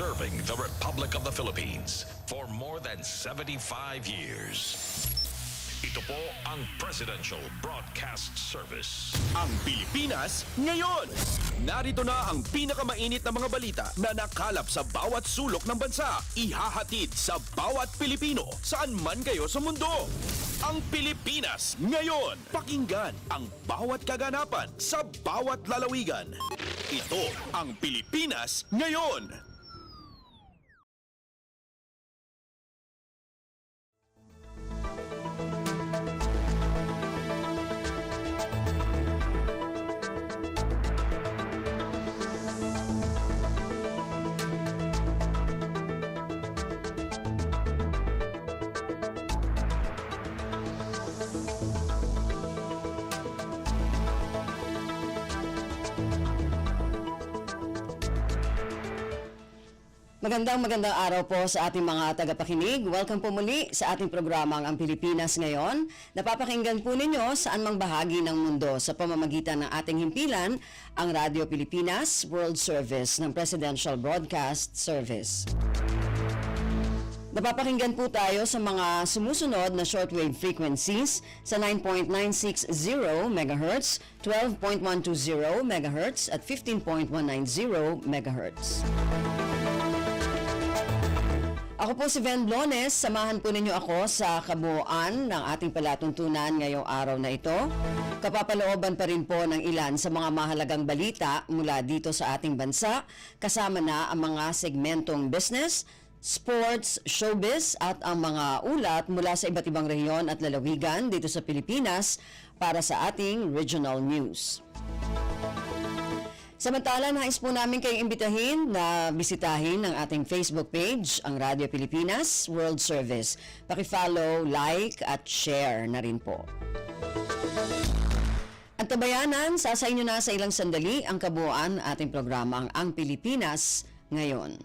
serving the Republic of the Philippines for more than 75 years. Ito po ang Presidential Broadcast Service. Ang Pilipinas ngayon. Narito na ang pinakamainit na mga balita na nakalap sa bawat sulok ng bansa. Ihahatid sa bawat Pilipino saan man kayo sa mundo. Ang Pilipinas ngayon. Pakinggan ang bawat kaganapan sa bawat lalawigan. Ito ang Pilipinas ngayon. Magandang araw po sa ating mga tagapakinig. Welcome po muli sa ating programang Ang Pilipinas Ngayon. Napapakinggan po ninyo saan mang bahagi ng mundo sa pamamagitan ng ating himpilan, ang Radyo Pilipinas World Service ng Presidential Broadcast Service. Napapakinggan po tayo sa mga sumusunod na shortwave frequencies sa 9.960 MHz, 12.120 MHz at 15.190 MHz. Ako po si Ven Blones, samahan po ninyo ako sa kabuuan ng ating palatuntunan ngayong araw na ito. Kapapalooban pa rin po ng ilan sa mga mahalagang balita mula dito sa ating bansa, kasama na ang mga segmentong business, sports, showbiz at ang mga ulat mula sa iba't ibang rehiyon at lalawigan dito sa Pilipinas para sa ating regional news. Samantala, nais po namin kayong imbitahin na bisitahin ang ating Facebook page, ang Radyo Pilipinas World Service. Paki-follow, like at share na rin po. Ang tabayanan, sa inyo na sa ilang sandali ang kabuuan ating programang Ang Pilipinas Ngayon.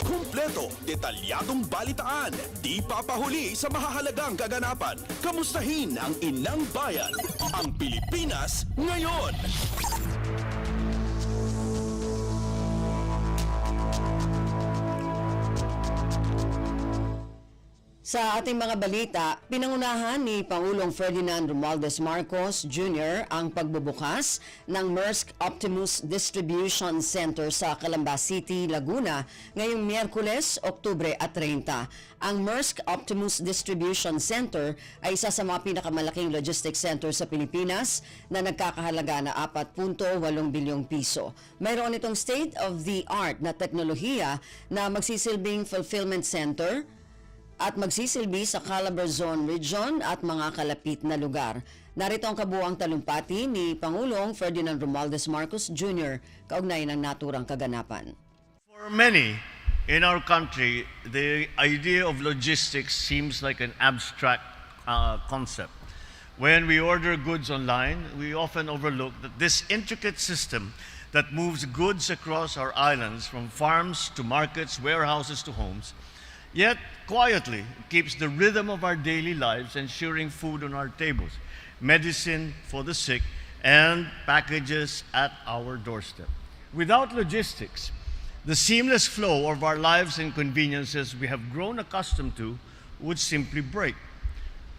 Kumpleto, detalyadong balitaan, di papahuli sa mahahalagang kaganapan. Kamustahin ang inang bayan, ang Pilipinas Ngayon. Sa ating mga balita, pinangunahan ni Pangulong Ferdinand Romualdez Marcos Jr. ang pagbubukas ng Maersk Optimus Distribution Center sa Calamba City, Laguna ngayong Miyerkules, Oktubre at 30. Ang Maersk Optimus Distribution Center ay isa sa mga pinakamalaking logistics center sa Pilipinas na nagkakahalaga na 4.8 bilyong piso. Mayroon itong state-of-the-art na teknolohiya na magsisilbing fulfillment center at magsisilbi sa Calabar Zone Region at mga kalapit na lugar. Narito ang kabuuang talumpati ni Pangulong Ferdinand Romualdez Marcos Jr. kaugnay ng naturang kaganapan. For many in our country, the idea of logistics seems like an abstract concept. When we order goods online, we often overlook that this intricate system that moves goods across our islands from farms to markets, warehouses to homes, yet quietly keeps the rhythm of our daily lives, ensuring food on our tables, medicine for the sick, and packages at our doorstep. Without logistics, the seamless flow of our lives and conveniences we have grown accustomed to would simply break.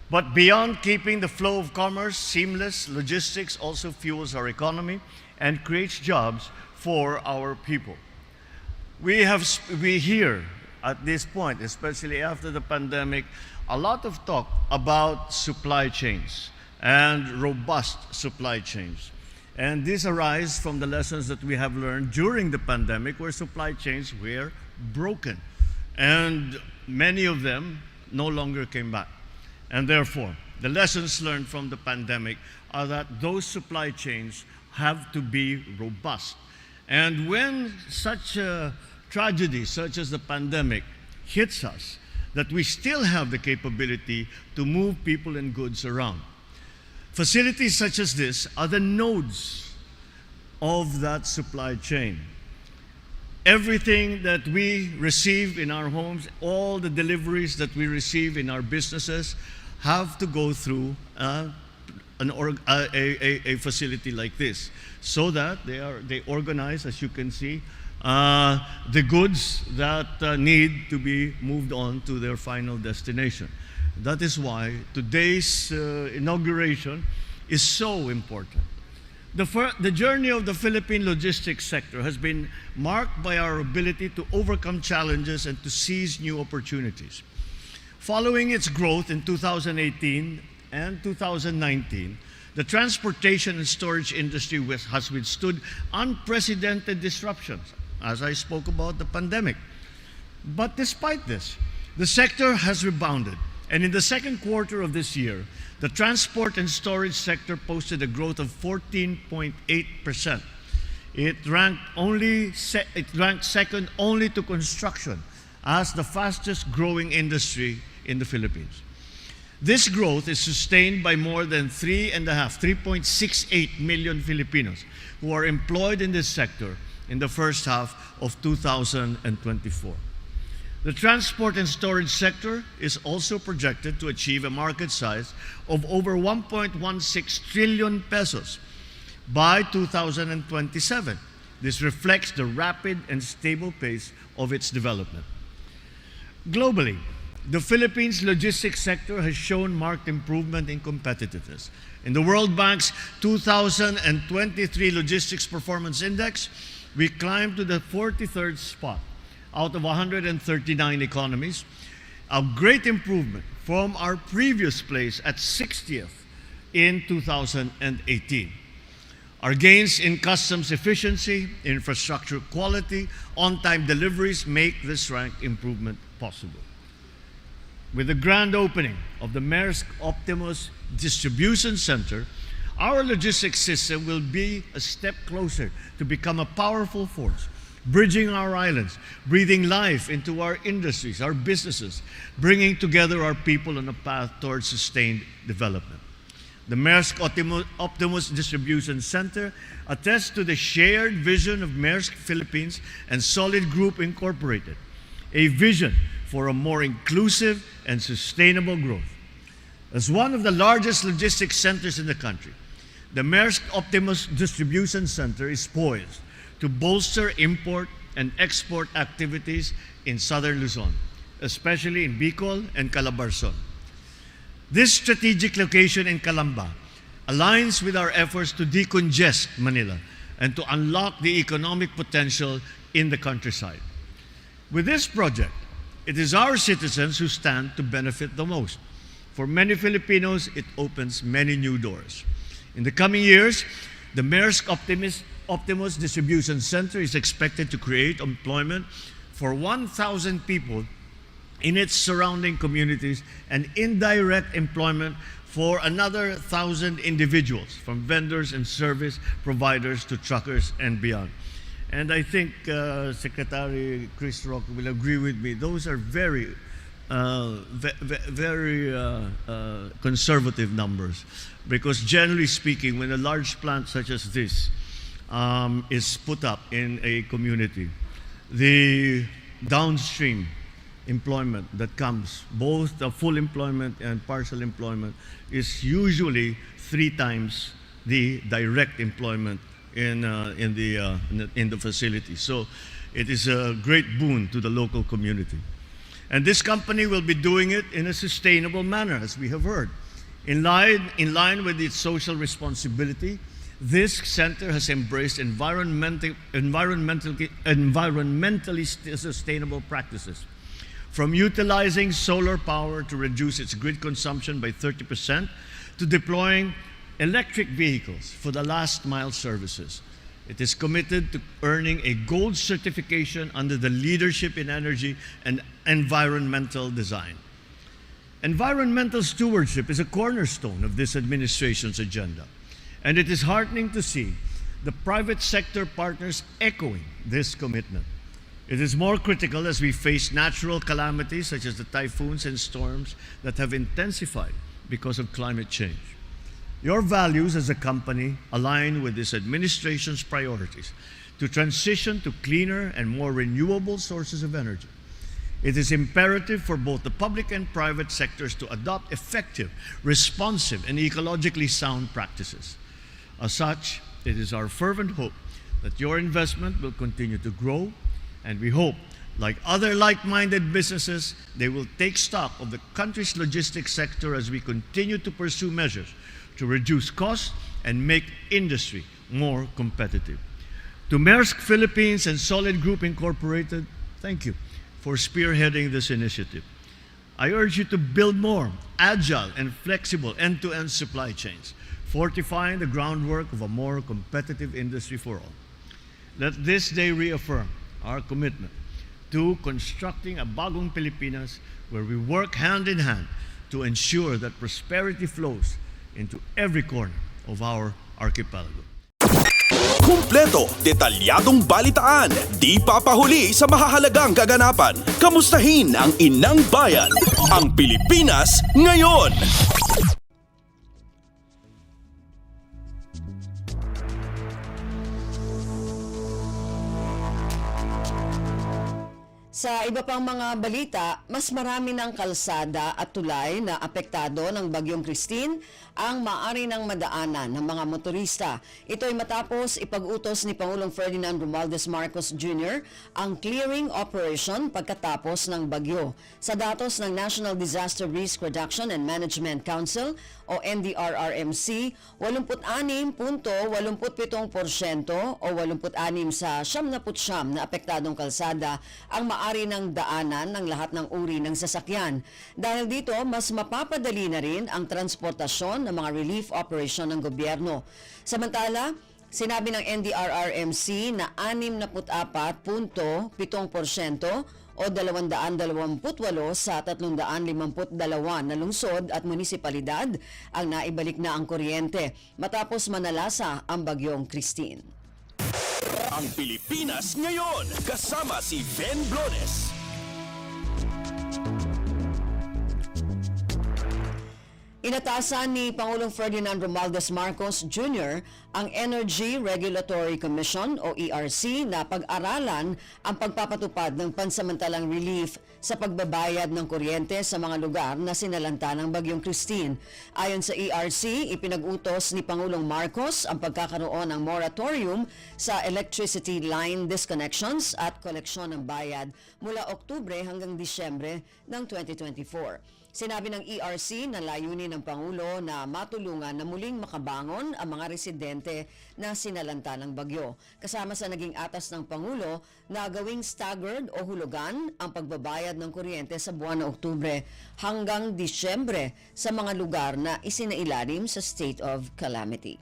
But beyond keeping the flow of commerce seamless, logistics also fuels our economy and creates jobs for our people. We hear at this point, especially after the pandemic, a lot of talk about supply chains and robust supply chains. And this arises from the lessons that we have learned during the pandemic, where supply chains were broken. And many of them no longer came back. And therefore, the lessons learned from the pandemic are that those supply chains have to be robust. And when such a tragedy such as the pandemic hits us, that we still have the capability to move people and goods around. Facilities such as this are the nodes of that supply chain. Everything that we receive in our homes, all the deliveries that we receive in our businesses have to go through a facility like this, so that they organize, as you can see, the goods that need to be moved on to their final destination. That is why today's inauguration is so important. The journey of the Philippine logistics sector has been marked by our ability to overcome challenges and to seize new opportunities. Following its growth in 2018 and 2019, the transportation and storage industry has withstood unprecedented disruptions, as I spoke about the pandemic. But despite this, the sector has rebounded. And in the second quarter of this year, the transport and storage sector posted a growth of 14.8%. It ranked second only to construction as the fastest growing industry in the Philippines. This growth is sustained by more than 3.68 million Filipinos who are employed in this sector in the first half of 2024. The transport and storage sector is also projected to achieve a market size of over 1.16 trillion pesos by 2027. This reflects the rapid and stable pace of its development. Globally, the Philippines' logistics sector has shown marked improvement in competitiveness. In the World Bank's 2023 Logistics Performance Index, we climbed to the 43rd spot out of 139 economies, a great improvement from our previous place at 60th in 2018. Our gains in customs efficiency, infrastructure quality, on-time deliveries make this rank improvement possible. With the grand opening of the Maersk Optimus Distribution Center, our logistics system will be a step closer to become a powerful force, bridging our islands, breathing life into our industries, our businesses, bringing together our people on a path towards sustained development. The Maersk Optimus Distribution Center attests to the shared vision of Maersk Philippines and Solid Group Incorporated, a vision for a more inclusive and sustainable growth. As one of the largest logistics centers in the country, the Maersk Optimus Distribution Center is poised to bolster import and export activities in southern Luzon, especially in Bicol and Calabarzon. This strategic location in Calamba aligns with our efforts to decongest Manila and to unlock the economic potential in the countryside. With this project, it is our citizens who stand to benefit the most. For many Filipinos, it opens many new doors. In the coming years, the Maersk Optimus Distribution Center is expected to create employment for 1,000 people in its surrounding communities and indirect employment for another 1,000 individuals, from vendors and service providers to truckers and beyond. And I think Secretary Chris Roque will agree with me. Those are very conservative numbers, because generally speaking, when a large plant such as this is put up in a community, the downstream employment that comes, both the full employment and partial employment, is usually 3 times the direct employment in the facility. So it is a great boon to the local community. And this company will be doing it in a sustainable manner, as we have heard. In line with its social responsibility, this center has embraced environmentally sustainable practices, from utilizing solar power to reduce its grid consumption by 30% to deploying electric vehicles for the last mile services. It is committed to earning a gold certification under the Leadership in Energy and Environmental Design. Environmental stewardship is a cornerstone of this administration's agenda, and it is heartening to see the private sector partners echoing this commitment. It is more critical as we face natural calamities such as the typhoons and storms that have intensified because of climate change. Your values as a company align with this administration's priorities to transition to cleaner and more renewable sources of energy. It is imperative for both the public and private sectors to adopt effective, responsive, and ecologically sound practices. As such, it is our fervent hope that your investment will continue to grow, and we hope, like other like-minded businesses, they will take stock of the country's logistics sector as we continue to pursue measures to reduce costs and make industry more competitive. To Maersk Philippines and Solid Group Incorporated, thank you for spearheading this initiative. I urge you to build more agile and flexible end-to-end supply chains, fortifying the groundwork of a more competitive industry for all. Let this day reaffirm our commitment to constructing a bagong Pilipinas where we work hand in hand to ensure that prosperity flows into every corner of our archipelago. Kumpleto, detalyadong balitaan, di papahuli sa mahahalagang kaganapan. Kamustahin ang inang bayan, ang Pilipinas ngayon. Sa iba pang mga balita, mas marami ng kalsada at tulay na apektado ng Bagyong Christine ang maaari ng madaanan ng mga motorista. Ito ay matapos ipag-utos ni Pangulong Ferdinand Romualdez Marcos Jr. ang clearing operation pagkatapos ng bagyo. Sa datos ng National Disaster Risk Reduction and Management Council o NDRRMC, 86.87% o 86 sa 79 na apektadong kalsada ang maaari ng daanan ng lahat ng uri ng sasakyan. Dahil dito, mas mapapadali na rin ang transportasyon ng mga relief operation ng gobyerno. Samantala, sinabi ng NDRRMC na 64.7% o 228 sa 352 na lungsod at munisipalidad ang naibalik na ang kuryente matapos manalasa ang Bagyong Christine. Ang Pilipinas ngayon, kasama si Ben Blones. Inatasan ni Pangulong Ferdinand Romualdez Marcos Jr. ang Energy Regulatory Commission o ERC na pag-aralan ang pagpapatupad ng pansamantalang relief sa pagbabayad ng kuryente sa mga lugar na sinalanta ng Bagyong Christine. Ayon sa ERC, ipinag-utos ni Pangulong Marcos ang pagkakaroon ng moratorium sa electricity line disconnections at koleksyon ng bayad mula Oktubre hanggang Disyembre ng 2024. Sinabi ng ERC na layunin ng Pangulo na matulungan na muling makabangon ang mga residente na sinalanta ng bagyo. Kasama sa naging atas ng Pangulo na gawing staggered o hulugan ang pagbabayad ng kuryente sa buwan ng Oktubre hanggang Disyembre sa mga lugar na isinailalim sa state of calamity.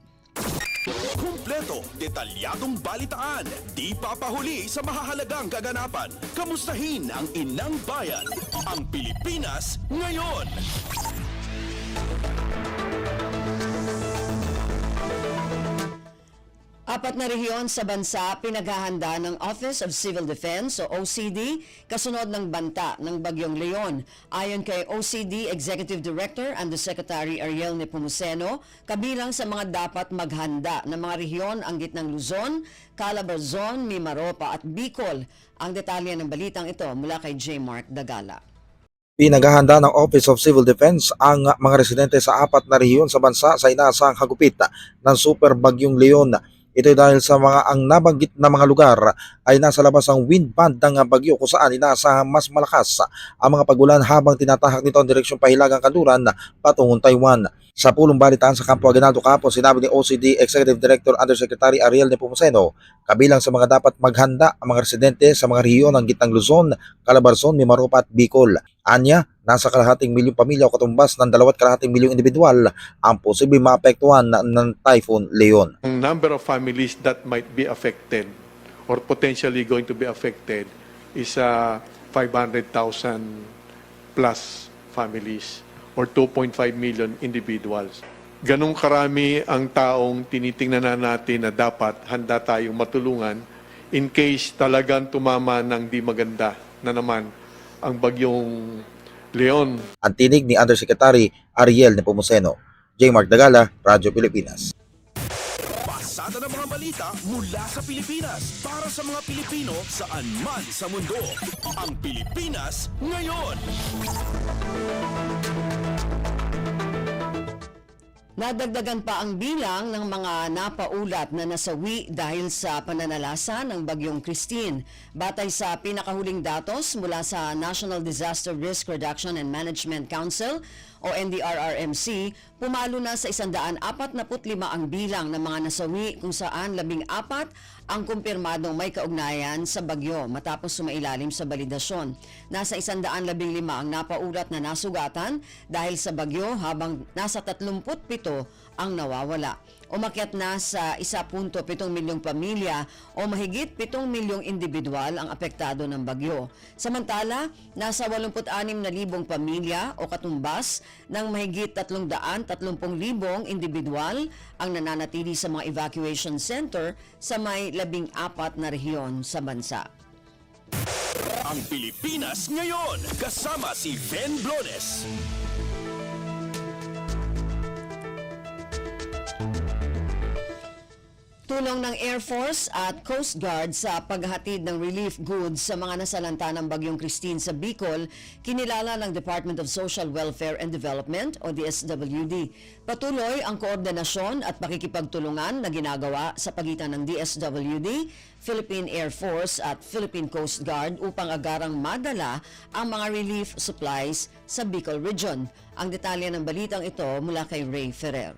Kumpleto, detalyadong balitaan, di papahuli sa mahahalagang kaganapan. Kamustahin ang inang bayan, ang Pilipinas ngayon. Apat na rehiyon sa bansa pinaghahanda ng Office of Civil Defense o OCD kasunod ng banta ng Bagyong Leon. Ayon kay OCD Executive Director Undersecretary Ariel Nepomuceno, kabilang sa mga dapat maghanda ng mga rehiyon ang gitnang Luzon, Calabarzon, Mimaropa at Bicol. Ang detalye ng balitang ito mula kay J. Mark Dagala. Pinaghahanda ng Office of Civil Defense ang mga residente sa apat na rehiyon sa bansa sa inaasahang hagupit ng Super Bagyong Leon. Ito dahil sa mga ang nabanggit na mga lugar ay nasa labas ang wind band ng bagyo kung saan inaasahang mas malakas ang mga pagulan habang tinatahak nito ang direksyong pahilagang kanluran patungong Taiwan. Sa pulong balitaan sa Campo Aguinaldo kahapon, sinabi ni OCD Executive Director Undersecretary Ariel Nepomuceno, kabilang sa mga dapat maghanda ang mga residente sa mga rehiyon ng gitnang Luzon, Calabarzon, Mimaropa at Bicol. Anya, nasa kalahating milyong pamilya o katumbas ng 2.5 milyong individual ang posibleng maapektuhan ng Typhoon Leon. Ang number of families that might be affected or potentially going to be affected is 500,000 plus families or 2.5 million individuals. Ganong karami ang taong tinitingnan natin na dapat handa tayong matulungan in case talagang tumama ng di maganda na naman ang Bagyong Leon. Ang tinig ni Undersecretary Ariel Nepomuceno. J. Mark Dagala, Radyo Pilipinas. Pasada ng mga balita mula sa Pilipinas para sa mga Pilipino saan man sa mundo. Ang Pilipinas ngayon. Nadagdagan pa ang bilang ng mga napaulat na nasawi dahil sa pananalasa ng Bagyong Christine. Batay sa pinakahuling datos mula sa National Disaster Risk Reduction and Management Council o NDRRMC, pumalo na sa 145 ang bilang ng mga nasawi kung saan 14 ang kumpirmadong may kaugnayan sa bagyo matapos sumailalim sa balidasyon. Nasa 115 ang napaulat na nasugatan dahil sa bagyo habang nasa 37 ang nawawala. Umakyat na sa 1.7 milyong pamilya o mahigit 7 milyong individual ang apektado ng bagyo. Samantala, nasa 86,000 pamilya o katumbas ng mahigit 330,000 individual ang nananatili sa mga evacuation center sa may 14 na rehiyon sa bansa. Ang Pilipinas ngayon, kasama si Ben Blones. Tulong ng Air Force at Coast Guard sa paghahatid ng relief goods sa mga nasalanta ng Bagyong Christine sa Bicol, kinilala ng Department of Social Welfare and Development o DSWD. Patuloy ang koordinasyon at pakikipagtulungan na ginagawa sa pagitan ng DSWD, Philippine Air Force at Philippine Coast Guard upang agarang madala ang mga relief supplies sa Bicol Region. Ang detalye ng balitang ito mula kay Ray Ferrer.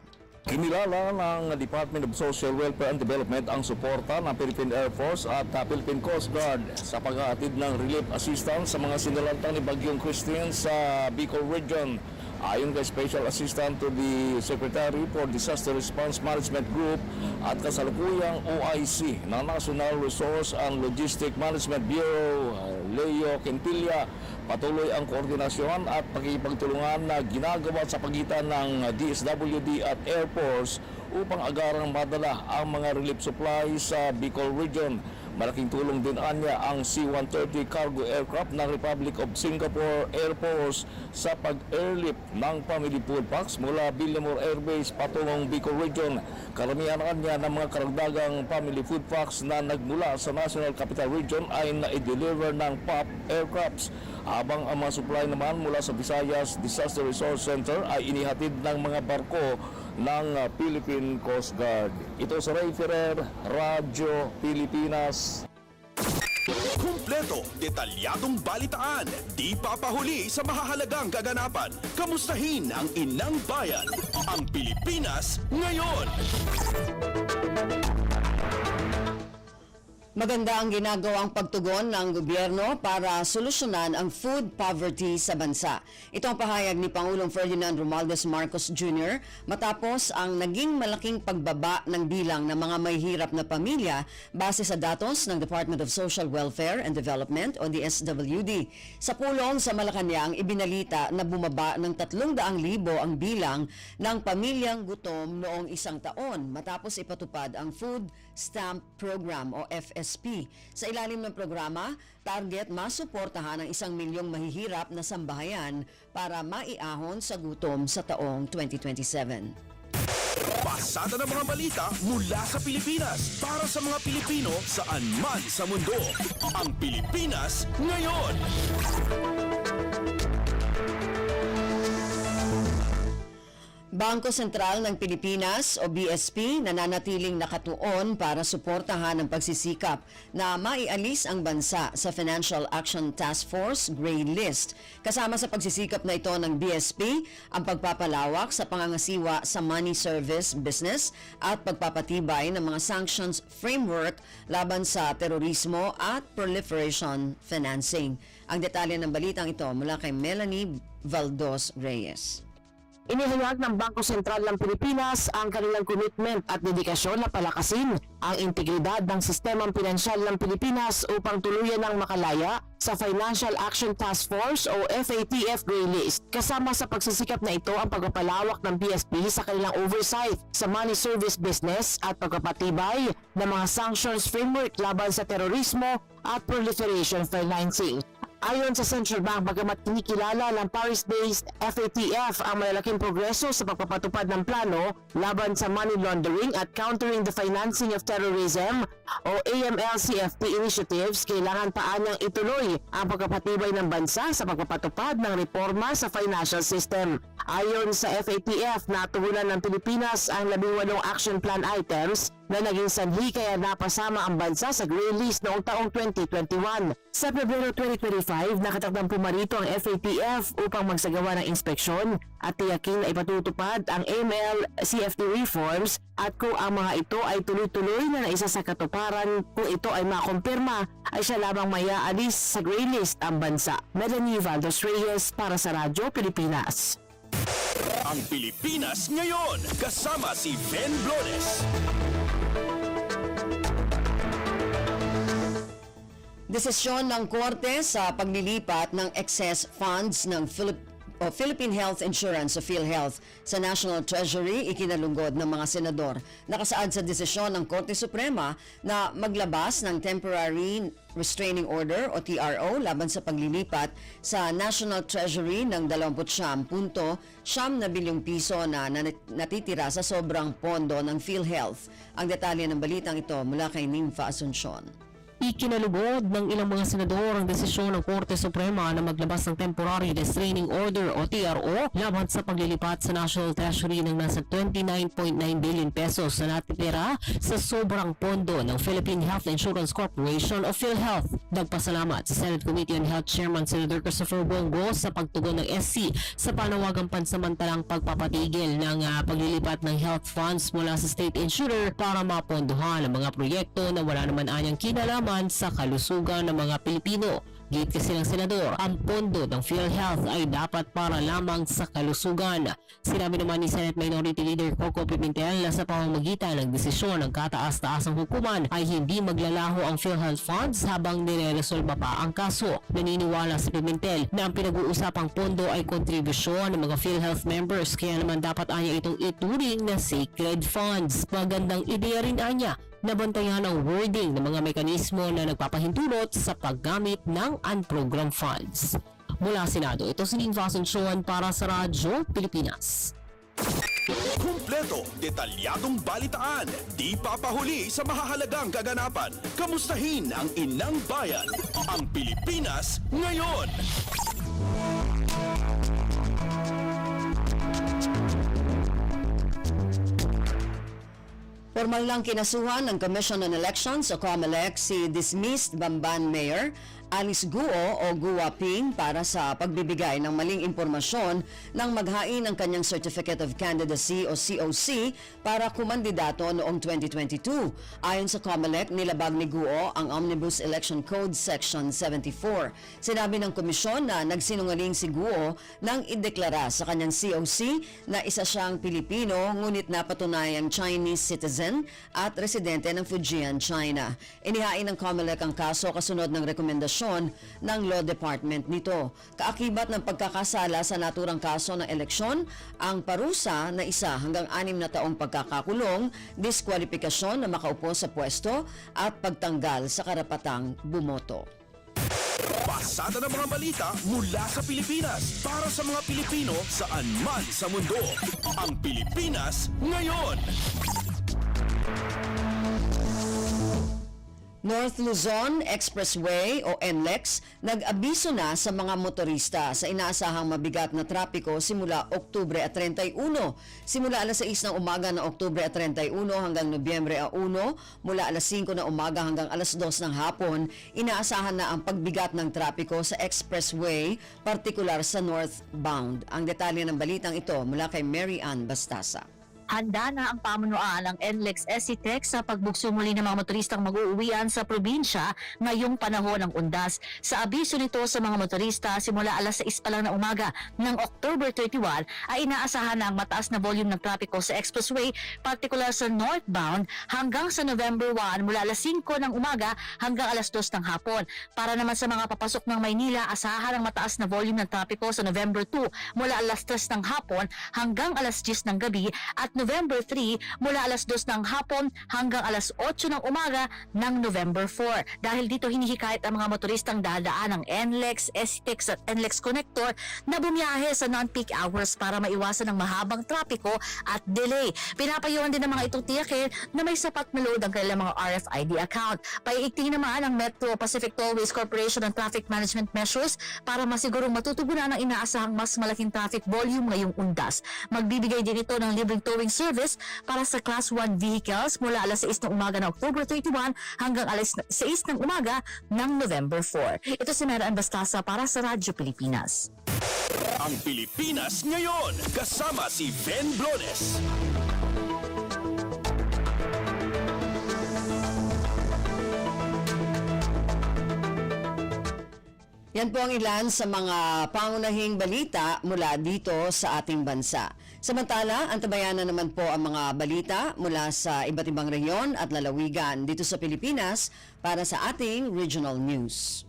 Kinilala ng Department of Social Welfare and Development ang suporta ng Philippine Air Force at Philippine Coast Guard sa paghahatid ng relief assistance sa mga sinalanta ni Bagyong Christine sa Bicol Region. Ayon kay Special Assistant to the Secretary for Disaster Response Management Group at kasalukuyang OIC ng National Resource and Logistic Management Bureau, Leo Quintilla, patuloy ang koordinasyon at pakikipagtulungan na ginagawa sa pagitan ng DSWD at Air Force upang agarang madala ang mga relief supplies sa Bicol Region. Malaking tulong din anya ang C-130 cargo aircraft ng Republic of Singapore Air Force sa pag-airlift ng family food packs mula Villamor Air Base patungong Bicol Region. Karamihan kanya ng mga karagdagang family food packs na nagmula sa National Capital Region ay na-deliver ng POP aircrafts, habang ang mga supply naman mula sa Visayas Disaster Resource Center ay inihatid ng mga barko ng Philippine Coast Guard. Ito sa Ray Ferrer, Radyo Pilipinas. Kumpleto, detalyadong balitaan, di papahuli sa mahahalagang kaganapan. Kamustahin ang inang bayan, ang Pilipinas ngayon. Maganda ang ginagawang pagtugon ng gobyerno para solusyonan ang food poverty sa bansa. Ito ang pahayag ni Pangulong Ferdinand Romualdez Marcos Jr. matapos ang naging malaking pagbaba ng bilang ng mga may hirap na pamilya base sa datos ng Department of Social Welfare and Development o DSWD. Sa pulong sa Malacanang, ibinalita na bumaba ng 300,000 ang bilang ng pamilyang gutom noong isang taon matapos ipatupad ang Food Stamp Program o FSP. Sa ilalim ng programa, target masuportahan ang 1 milyong mahihirap na sambahayan para maiahon sa gutom sa taong 2027. Pasada ng mga balita mula sa Pilipinas para sa mga Pilipino saan man sa mundo. Ang Pilipinas ngayon. Bangko Sentral ng Pilipinas o BSP nananatiling nakatuon para suportahan ang pagsisikap na maialis ang bansa sa Financial Action Task Force Gray List. Kasama sa pagsisikap na ito ng BSP ang pagpapalawak sa pangangasiwa sa money service business at pagpapatibay ng mga sanctions framework laban sa terorismo at proliferation financing. Ang detalye ng balitang ito mula kay Melanie Valdos Reyes. Inihayag ng Bangko Sentral ng Pilipinas ang kanilang commitment at dedikasyon na palakasin ang integridad ng sistemang pinansyal ng Pilipinas upang tuluyan ng makalaya sa Financial Action Task Force o FATF Gray List. Kasama sa pagsisikap na ito ang pagpapalawak ng BSP sa kanilang oversight sa money service business at pagpapatibay ng mga sanctions framework laban sa terorismo at proliferation financing. Ayon sa Central Bank, bagamat kinikilala ng Paris-based FATF ang malalaking progreso sa pagpapatupad ng plano laban sa money laundering at countering the financing of terrorism o AML-CFT initiatives, kailangan pa anyang ituloy ang pagpapatibay ng bansa sa pagpapatupad ng reforma sa financial system. Ayon sa FATF, natugunan ng Pilipinas ang 18 action plan items na naging sanhi kaya napasama ang bansa sa Grey List noong taong 2021. Sa Pebrero 2025, nakatakdang pumarito ang FATF upang magsagawa ng inspeksyon at tiyakin na ipatutupad ang AML-CFT reforms at kung ang mga ito ay tuloy-tuloy na naisa sa katuparan, kung ito ay makumpirma, ay siya lamang maya-alis sa Grey List ang bansa. Melanie Valdos Reyes para sa Radyo Pilipinas. Ang Pilipinas ngayon, kasama si Ben Blones. Desisyon ng Korte sa paglilipat ng excess funds ng Philippine Health Insurance o PhilHealth sa National Treasury ikinalugod ng mga senador. Nakasaad sa desisyon ng Korte Suprema na maglabas ng Temporary Restraining Order o TRO laban sa paglilipat sa National Treasury ng 29.7 bilyong piso na natitira sa sobrang pondo ng PhilHealth. Ang detalye ng balitang ito mula kay Nympha Asuncion. Ikinalugod ng ilang mga senador ang desisyon ng Korte Suprema na maglabas ng Temporary Restraining Order o TRO laban sa paglilipat sa National Treasury ng nasa 29.9 billion pesos na natitira sa sobrang pondo ng Philippine Health Insurance Corporation o PhilHealth. Nagpasalamat sa Senate Committee on Health Chairman Senator Christopher Bongo sa pagtugon ng SC sa panawagang pansamantalang pagpapatigil ng paglilipat ng health funds mula sa state insurer para mapondohan ang mga proyekto na wala naman anyang kinalaman sa kalusugan ng mga Pilipino. Git kasi ng senador, ang pondo ng PhilHealth ay dapat para lamang sa kalusugan. Sinabi naman ni Senate Minority Leader Coco Pimentel na sa pamamagitan ng desisyon ng kataas-taasang hukuman ay hindi maglalaho ang PhilHealth funds habang nireresolba pa ang kaso. Naniniwala si Pimentel na ang pinag-uusapang pondo ay kontribusyon ng mga PhilHealth members kaya naman dapat anya itong ituring na sacred funds. Magandang ideya rin anya nabantayan ang wording ng mga mekanismo na nagpapahintulot sa paggamit ng unprogrammed funds. Mula Senado, ito si Nympha Asuncion para sa Radyo Pilipinas. Kumpleto, detalyadong balitaan, di papahuli sa mahahalagang kaganapan. Kamustahin ang inang bayan, ang Pilipinas ngayon. Formal lang kinasuhan ng Commission on Elections o COMELEC si dismissed Bamban Mayor Alice Guo o Guo Ping para sa pagbibigay ng maling impormasyon nang maghain ng kanyang Certificate of Candidacy o COC para kumandidato noong 2022. Ayon sa COMELEC, nilabag ni Guo ang Omnibus Election Code Section 74. Sinabi ng komisyon na nagsinungaling si Guo nang ideklara sa kanyang COC na isa siyang Pilipino ngunit napatunayang Chinese citizen at residente ng Fujian, China. Inihain ng COMELEC ang kaso kasunod ng rekomendasyon ng Law Department nito. Kaakibat ng pagkakasala sa naturang kaso ng eleksyon, ang parusa na 1 hanggang 6 na taong pagkakakulong, diskwalifikasyon na makaupo sa pwesto at pagtanggal sa karapatang bumoto. Pasada ng mga balita mula sa Pilipinas para sa mga Pilipino saan man sa mundo. Ang Pilipinas ngayon. North Luzon Expressway o NLEX nag-abiso na sa mga motorista sa inaasahang mabigat na trapiko simula Oktubre 31. Simula alas 6 ng umaga ng Oktubre 31 hanggang Nobyembre 1, mula alas 5 ng umaga hanggang alas 2 ng hapon, inaasahan na ang pagbigat ng trapiko sa expressway, partikular sa northbound. Ang detalye ng balitang ito mula kay Mary Ann Bastasa. Handa na ang pamunuan ng NLEX SCTEC sa pagbukso muli ng mga motoristang mag-uuwian sa probinsya ngayong panahon ng undas. Sa abiso nito sa mga motorista, simula alas 6 pa lang na umaga ng October 31 ay inaasahan na ang mataas na volume ng trapiko sa expressway, particular sa northbound, hanggang sa November 1 mula alas 5 ng umaga hanggang alas 2 ng hapon. Para naman sa mga papasok ng Maynila, asahan ang mataas na volume ng trapiko sa November 2 mula alas 3 ng hapon hanggang alas 10 ng gabi at November 3 mula alas 2 ng hapon hanggang alas 8 ng umaga ng November 4. Dahil dito hinihikayat ang mga motoristang dadaan ng NLEX, SCTEX at NLEX Connector na bumiyahe sa non-peak hours para maiwasan ang mahabang trapiko at delay. Pinapayuhan din ng mga itong tiyakin na may sapat na load ang kanilang mga RFID account. Paiigtingin naman ang Metro Pacific Tollways Corporation ng traffic management measures para masigurong matutugunan ang inaasahang mas malaking traffic volume ngayong undas. Magbibigay din ito ng libreng towing service para sa Class 1 vehicles mula alas 6 ng umaga ng October 31 hanggang alas 6 ng umaga ng November 4. Ito si Mera Bastasa para sa Radyo Pilipinas. Ang Pilipinas ngayon, kasama si Ben Blones. Yan po ang ilan sa mga pangunahing balita mula dito sa ating bansa. Samantala, antabayanan naman po ang mga balita mula sa iba't ibang rehiyon at lalawigan dito sa Pilipinas para sa ating regional news.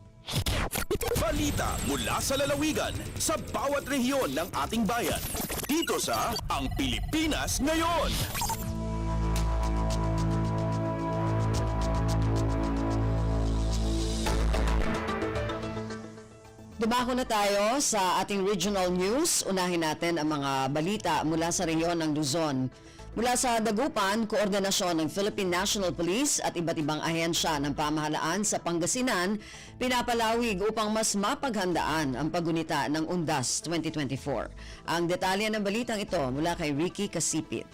Balita mula sa lalawigan sa bawat rehiyon ng ating bayan. Dito sa Ang Pilipinas Ngayon. Dumako na tayo sa ating regional news. Unahin natin ang mga balita mula sa rehiyon ng Luzon. Mula sa Dagupan, koordinasyon ng Philippine National Police at iba't ibang ahensya ng pamahalaan sa Pangasinan pinapalawig upang mas mapaghandaan ang paggunita ng Undas 2024. Ang detalye ng balitang ito mula kay Ricky Kasipit.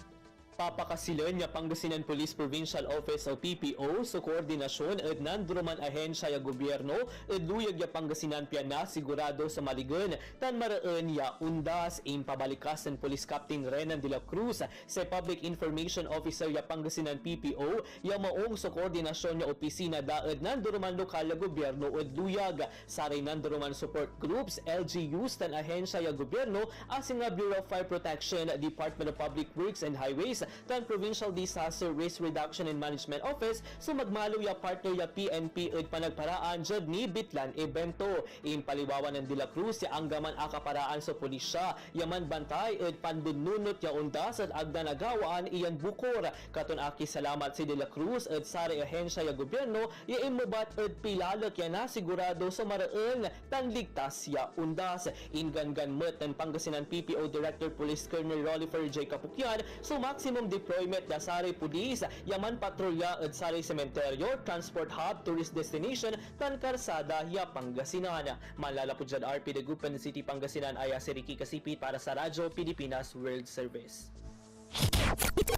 Papakasilon niya Pangasinan Police Provincial Office o PPO sa koordinasyon at nanduruman ahensya ya gobyerno at luyag ya Pangasinan piya na sigurado sa maligon tan maraan ya undas im pabalikas ng Police Captain Renan de la Cruz sa Public Information Officer ya Pangasinan PPO ya maong sa koordinasyon niya opisina daad nanduruman lokal ya gobyerno at luyag saray nanduruman support groups LGUs tan ahensya ya gobyerno asing nga Bureau of Fire Protection, Department of Public Works and Highways tan Provincial Disaster Risk Reduction and Management Office sumagmalo ya partner ya PNP at panagparaan jud ni Bitlan Evento. Impaliwawan ng De La Cruz ya anggaman akaparaan sa pulisya yaman bantay at pandununot ya undas at agda nagawaan iyan bukor. Katon aki salamat si De La Cruz at sari ahensya ya gobyerno ya imubat at pilalak ya na sigurado sa maraan tan ligtas ya undas. Ingangan met ng Pangasinan PPO Director Police Colonel Rollifer J. Kapukyan so maximum deployment na sari pulis yaman patrolya at sari sementeryo, transport hub, tourist destination tan karsada ya Pangasinan. Malalapod dyan RP Dagupan City Pangasinan ay si Ricky Kasipit para sa Radyo Pilipinas World Service.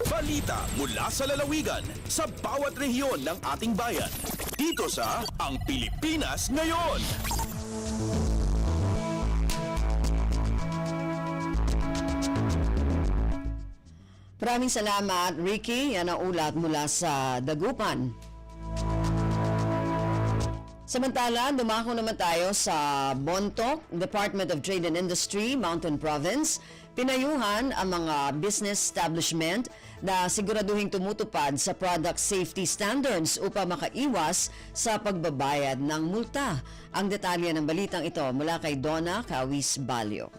Balita mula sa lalawigan sa bawat rehiyon ng ating bayan. Dito sa Ang Pilipinas Ngayon. Maraming salamat, Ricky. Yan ang ulat mula sa Dagupan. Samantala, dumako naman tayo sa Bontoc, Department of Trade and Industry, Mountain Province. Pinayuhan ang mga business establishment na siguraduhing tumutupad sa product safety standards upang makaiwas sa pagbabayad ng multa. Ang detalye ng balitang ito mula kay Donna Kawis Balyo.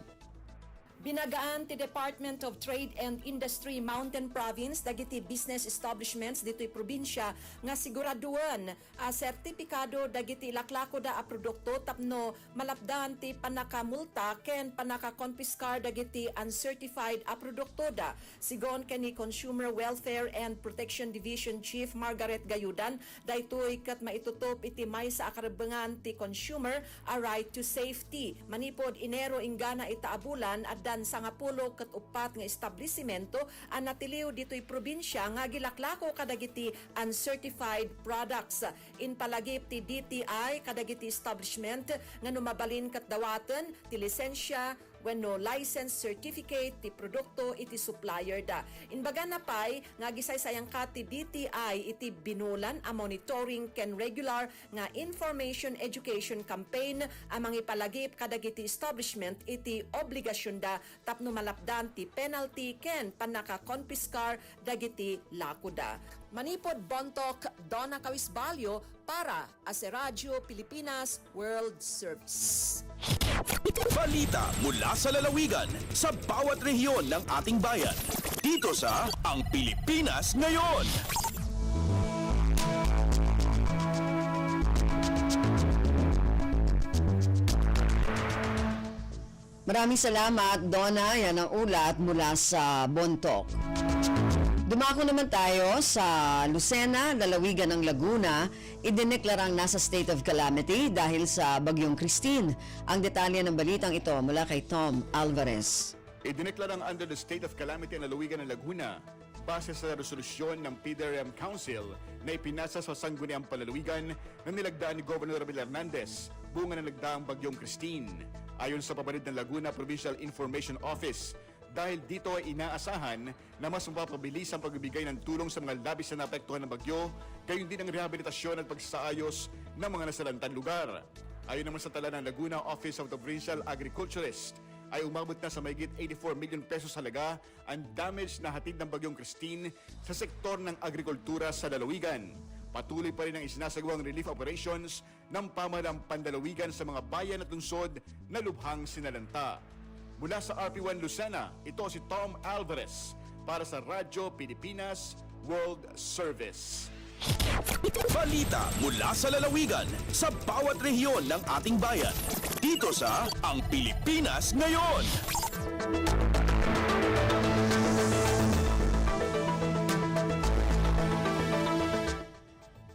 Binagaan ti Department of Trade and Industry Mountain Province dagiti business establishments dito'y probinsya nga siguraduan sertipikado dagiti laklako da a produkto tapno malapdan ti panakamulta ken panakakonpiskar dagiti uncertified a produkto da. Sigon ken ni Consumer Welfare and Protection Division Chief Margaret Gayudan daytoy ket maitutop iti may sa akarabangan ti consumer a right to safety. Manipod Enero ingana itaabulan at dan sa nga pulo ket upat nga establisimento ang natiliw dito'y probinsya nga gilaklako kadagiti uncertified products. In palagip ti DTI kadagiti establishment nga numabalin ket dawaten ti lisensya wenno license certificate ti produkto iti supplier da. Inbaga na pay nga gisaysayang ka ti DTI iti binulan a monitoring ken regular nga information education campaign amang ipalagip kadagiti establishment iti obligasyon da tapno malapdan ti penalty ken panaka-confiscar dagiti lakuda. Manipod Bontoc, Donna Kawisbalyo para sa Radyo Pilipinas World Service. Balita mula sa lalawigan sa bawat rehiyon ng ating bayan. Dito sa Ang Pilipinas Ngayon. Maraming salamat, Donna. Yan ang ulat mula sa Bontoc. Dumako naman tayo sa Lucena, lalawigan ng Laguna. Idineklarang nasa state of calamity dahil sa Bagyong Christine. Ang detalye ng balitang ito mula kay Tom Alvarez. Idineklarang under the state of calamity ang lalawigan ng Laguna base sa resolusyon ng PDRM Council na ipinasa sa Sangguniang Palalawigan na nilagdaan ni Governor Ramil Hernandez bunga ng nagdaang Bagyong Christine. Ayon sa pabarid ng Laguna Provincial Information Office, dahil dito ay inaasahan na mas mapapabilis ang pagbibigay ng tulong sa mga labis na naapektuhan ng bagyo, gayon din ang rehabilitasyon at pagsaayos ng mga nasalantang lugar. Ayon naman sa tala ng Laguna Office of the Provincial Agriculturist, ay umabot na sa mahigit 84 million pesos halaga ang damage na hatid ng Bagyong Christine sa sektor ng agrikultura sa lalawigan. Patuloy pa rin ang isinasagawang relief operations ng pamahalaang pandalawigan sa mga bayan at lungsod na lubhang sinalanta. Mula sa RP1 Lucena, ito si Tom Alvarez para sa Radyo Pilipinas World Service. Balita mula sa lalawigan sa bawat rehiyon ng ating bayan. Dito sa Ang Pilipinas Ngayon.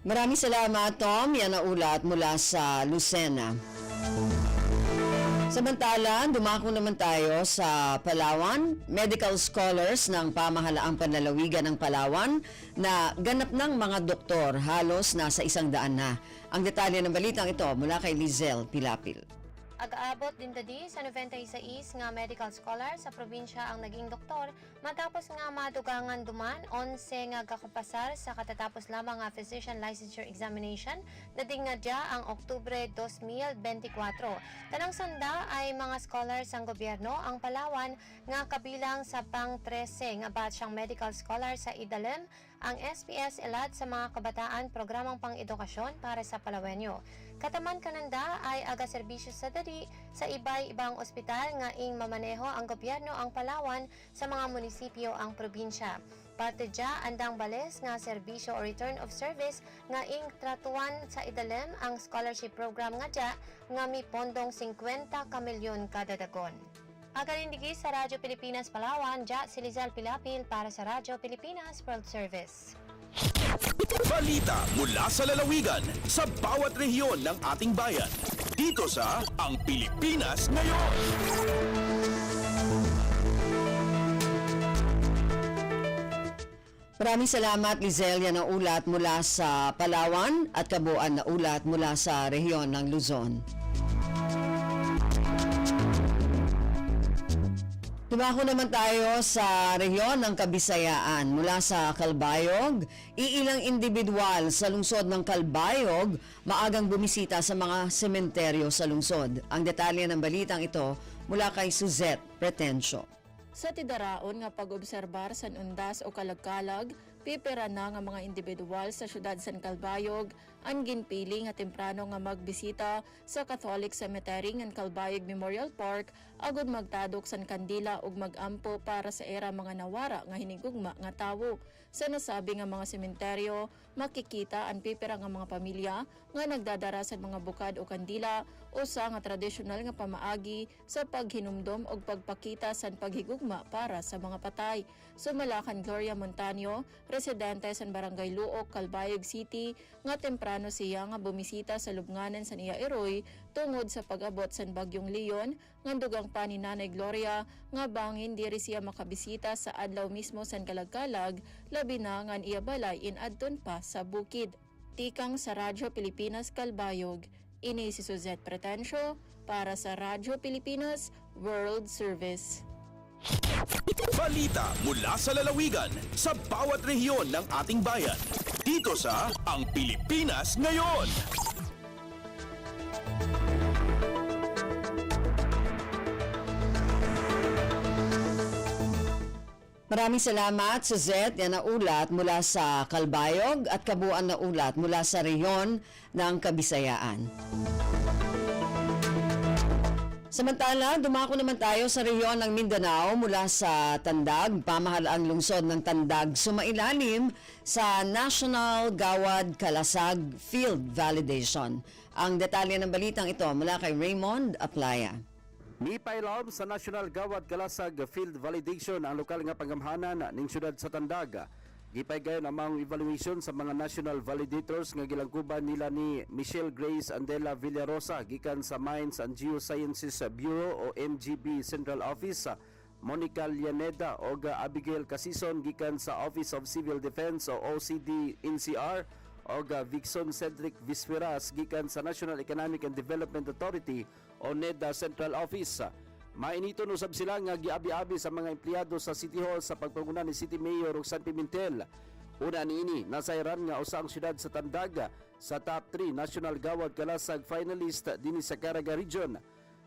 Maraming salamat, Tom. Yan ang ulat mula sa Lucena. Samantala, dumako naman tayo sa Palawan. Medical scholars ng pamahalaang panlalawigan ng Palawan na ganap ng mga doktor, halos nasa 100 na. Ang detalye ng balitang ito mula kay Lizelle Pilapil. Ag-aabot din dadi sa 96 nga medical scholar sa probinsya ang naging doktor matapos nga madugangan duman 11 nga kakapasar sa katatapos lamang nga physician licensure examination dating nga dia ang Oktubre 2024. Tanang sanda ay mga scholars ang gobyerno ang Palawan nga kabilang sa pang 13 nga batchang medical scholar sa Idalem ang SPS elad sa mga kabataan programang pang-edukasyon para sa Palawenyo. Kataman kananda ay aga-serbisyo sa dadi sa ibang ospital nga ing mamaneho ang gobyerno ang Palawan sa mga munisipyo ang probinsya. Parte dya andang bales nga serbisyo o return of service nga ing tratuan sa Idalem ang scholarship program nga dya nga may pondong 50 ka milyon kada dagon. Agalindigi sa Radyo Pilipinas Palawan, dya si Lizelle Pilapil para sa Radyo Pilipinas World Service. Balita mula sa lalawigan sa bawat rehiyon ng ating bayan. Dito sa Ang Pilipinas Ngayon. Maraming salamat, Lizelle. Yan ang ulat mula sa Palawan at kabuuan na ulat mula sa rehiyon ng Luzon. Dumako naman tayo sa rehiyon ng Kabisayaan. Mula sa Calbayog, iilang individual sa lungsod ng Calbayog maagang bumisita sa mga sementeryo sa lungsod. Ang detalye ng balitang ito mula kay Suzette Pretencio. Sa tidaraon nga pag-obserbar sa undas o kalagkalag, pipira na nga mga individual sa syudad San Calbayog ang ginpili nga temprano nga magbisita sa Catholic Cemetery ng Calbayog Memorial Park agud magtadok san kandila ug magampo para sa era mga nawara nga hinigugma nga tawo. Sa nasabi nga mga sementeryo, makikita ang pipira nga mga pamilya nga nagdadara sa mga bukad o kandila o sa nga tradisyonal nga pamaagi sa paghinumdom og pagpakita san paghigugma para sa mga patay. Sumalakan Gloria Montaño, residente sa Barangay Luok, Calbayog City, nga temprano siya nga bumisita sa lubnganan sa iya Iroy tungod sa pag-abot sa Bagyong Leon, nga dugang pa ni Nanay Gloria nga bangin diri siya makabisita sa adlaw mismo sa kalagkalag, labi na nga iya balay inadton pa sa bukid. Tikang sa Radyo Pilipinas Calbayog, ini si Suzette Pretencio para sa Radyo Pilipinas World Service. Balita mula sa lalawigan sa bawat rehiyon ng ating bayan. Dito sa Ang Pilipinas Ngayon. Maraming salamat, Suzette. Yan ang ulat mula sa Calbayog at kabuuan na ulat mula sa rehiyon ng Kabisayaan. Samantala, dumako naman tayo sa rehiyon ng Mindanao mula sa Tandag. Pamahalaang lungsod ng Tandag sumailalim sa National Gawad Kalasag Field Validation. Ang detalye ng balitang ito mula kay Raymond Aplaya. Mipailaom sa National Gawad Kalasag Field Validation ang lokal nga panggamhanan ning syudad sa Tandag. Gipay gayon among evaluation sa mga national validators nga gilangkuban nila ni Michelle Grace Andela Villarosa gikan sa Mines and Geosciences Bureau o MGB Central Office, Monica Llaneda o Abigail Casison gikan sa Office of Civil Defense o OCD NCR o Vixon Cedric Visveras gikan sa National Economic and Development Authority o NEDA Central Office. Mainiton usab sila nga giabi-abi sa mga empleyado sa City Hall sa pagpanguna ni City Mayor Roxanne Pimentel. Una niini, nasayran nga usa ang syudad sa Tandag sa top 3 National Gawad Kalasag finalist dinhi sa Caraga Region.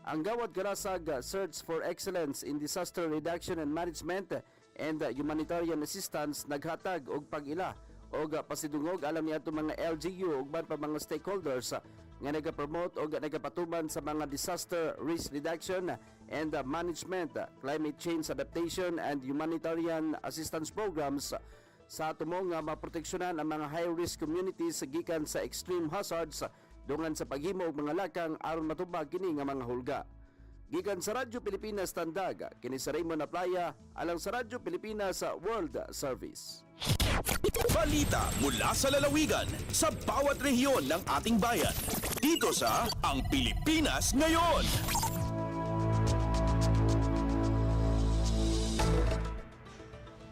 Ang Gawad Kalasag Search for Excellence in Disaster Reduction and Management and Humanitarian Assistance naghatag og pag-ila og pasidungog alam niya ato mga LGU ug ban pa mga stakeholders nga nagapromote o nagapatuman sa mga disaster risk reduction and management, climate change adaptation and humanitarian assistance programs sa tumong nga maproteksyonan ang mga high-risk communities gikan sa extreme hazards dungan sa paghimo og mga lakang aron matubag kini nga mga hulga. Gikan sa Radyo Pilipinas Tandag, kini sa Raymond Aplaya, alang sa Radyo Pilipinas World Service. Balita mula sa lalawigan sa bawat rehiyon ng ating bayan. Dito sa Ang Pilipinas Ngayon.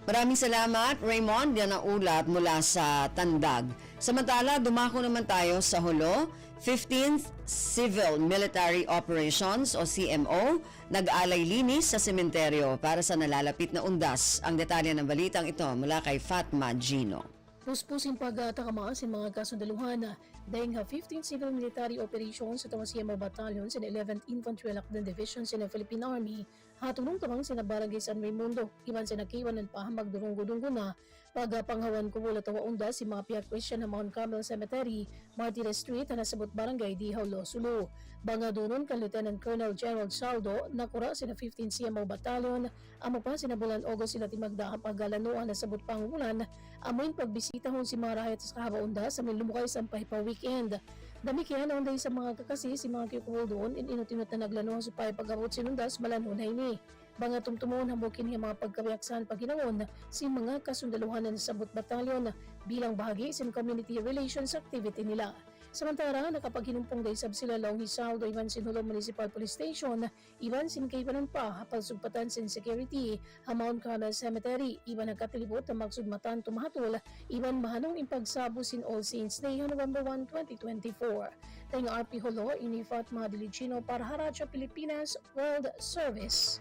Maraming salamat, Raymond. Yan ang ulat mula sa Tandag. Samantala, dumako naman tayo sa Hulo. 15th Civil Military Operations o CMO nag-alay linis sa sementeryo para sa nalalapit na undas. Ang detalye ng balitang ito mula kay Fatma Gino. Puspusin pagtakama sa mga kasundaluhan dahil 15 Civil Military Operations sa CMO Battalions and 11th Infantry Lakdan Divisions in the Philippine Army hatulong tamang sa Barangay San Raimundo iban sa nakiwan ng pahamag durunggo-dunggo na pagpanghawan ko mula tawa unda si mga Pia Christian na Mount Carmel Cemetery, Martires Street na nasabot Barangay Di Haulo, Sulu. Banga doon ka Lieutenant Colonel Gerald Saldo nakura sina 15 CMO Battalion amo pa sina bulan August sila timagda pagalanuan na sabot pangulan amoin pagbisita hon si mga rahayat sa kahaba unda sa may lumukay sampay pa weekend. Dami kaya na unday sa mga kakasi si mga kikuhol doon inutinot na naglanuhan sa pagabot sinundas malanunay ni. Banga tumtumon hambukin nga mga pagkabiyaksan paginangon si mga kasundaluhanan sa sabot batalyon bilang bahagi sa community relations activity nila. Samantara, nakapaghinumpong day sab sila Long Hisaldo Ivan Sinhulo Municipal Police Station, Ivan Sinkaypanan pa hapal sugpatan sin security, Mount Carmel Cemetery, Ivan nagkatilibot na magsugmatan tumahatol, Ivan mahanong impagsabo sin All Saints Day November 1, 2024. Tayong RP Holo, ini Fatma Diligino para Radyo Pilipinas World Service.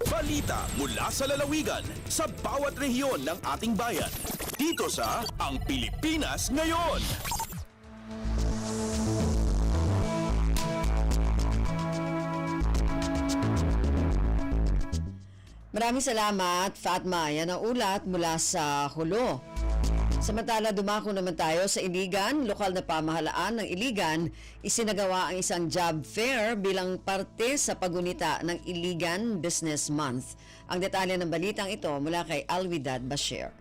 Balita mula sa lalawigan sa bawat rehiyon ng ating bayan. Dito sa Ang Pilipinas Ngayon. Maraming salamat, Fatma. Yan ang ulat mula sa Hulo. Samantala, dumako naman tayo sa Iligan. Lokal na pamahalaan ng Iligan, isinagawa ang isang job fair bilang parte sa pagunita ng Iligan Business Month. Ang detalye ng balitang ito mula kay Alwidad Bashir.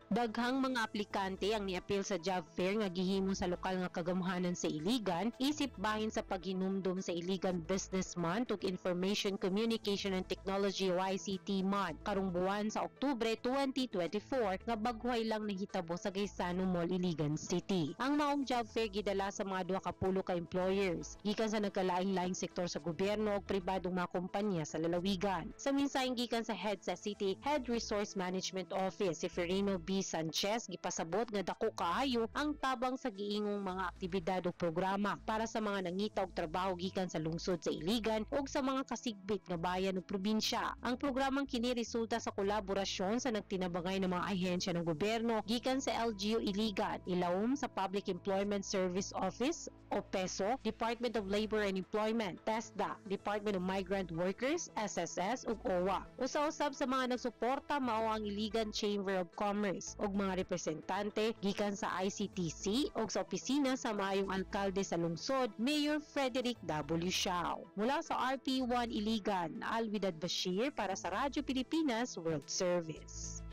Daghang mga aplikante ang niapil sa job fair nga gihimo sa lokal nga kagamhanan sa Iligan isip bahin sa paghinumdum sa Iligan Business Month ug Information Communication and Technology o ICT Month karong buwan sa Oktubre 2024 nga bagway lang nahitabo sa Gaisano Mall, Iligan City. Ang maong job fair gidala sa mga 20 ka employers gikan sa nagkalaing-laing sektor sa gobyerno ug pribadong mga kompanya sa lalawigan. Sa minsayeng gikan sa Head sa City Head Resource Management Office si Ferrino B. Sanchez gipasabot nga dako kaayo ang tabang sa giingong mga aktibidad o programa para sa mga nangita og trabaho gikan sa lungsod sa Iligan ug sa mga kasigbit nga bayan o probinsya. Ang programang kini resulta sa kolaborasyon sa nagtinabangay ng mga ahensya ng gobyerno gikan sa LGU Iligan, ilawom sa Public Employment Service Office o PESO, Department of Labor and Employment, TESDA, Department of Migrant Workers, SSS ug OWA. Usa-usab sa mga nagsuporta mao ang Iligan Chamber of Commerce, officials ug mga representante gikan sa ICTC ug sa opisina sa maayong alkalde sa lungsod, Mayor Frederick W. Siao. Mula sa RP1 Iligan, Alwidad Bashir para sa Radyo Pilipinas World Service.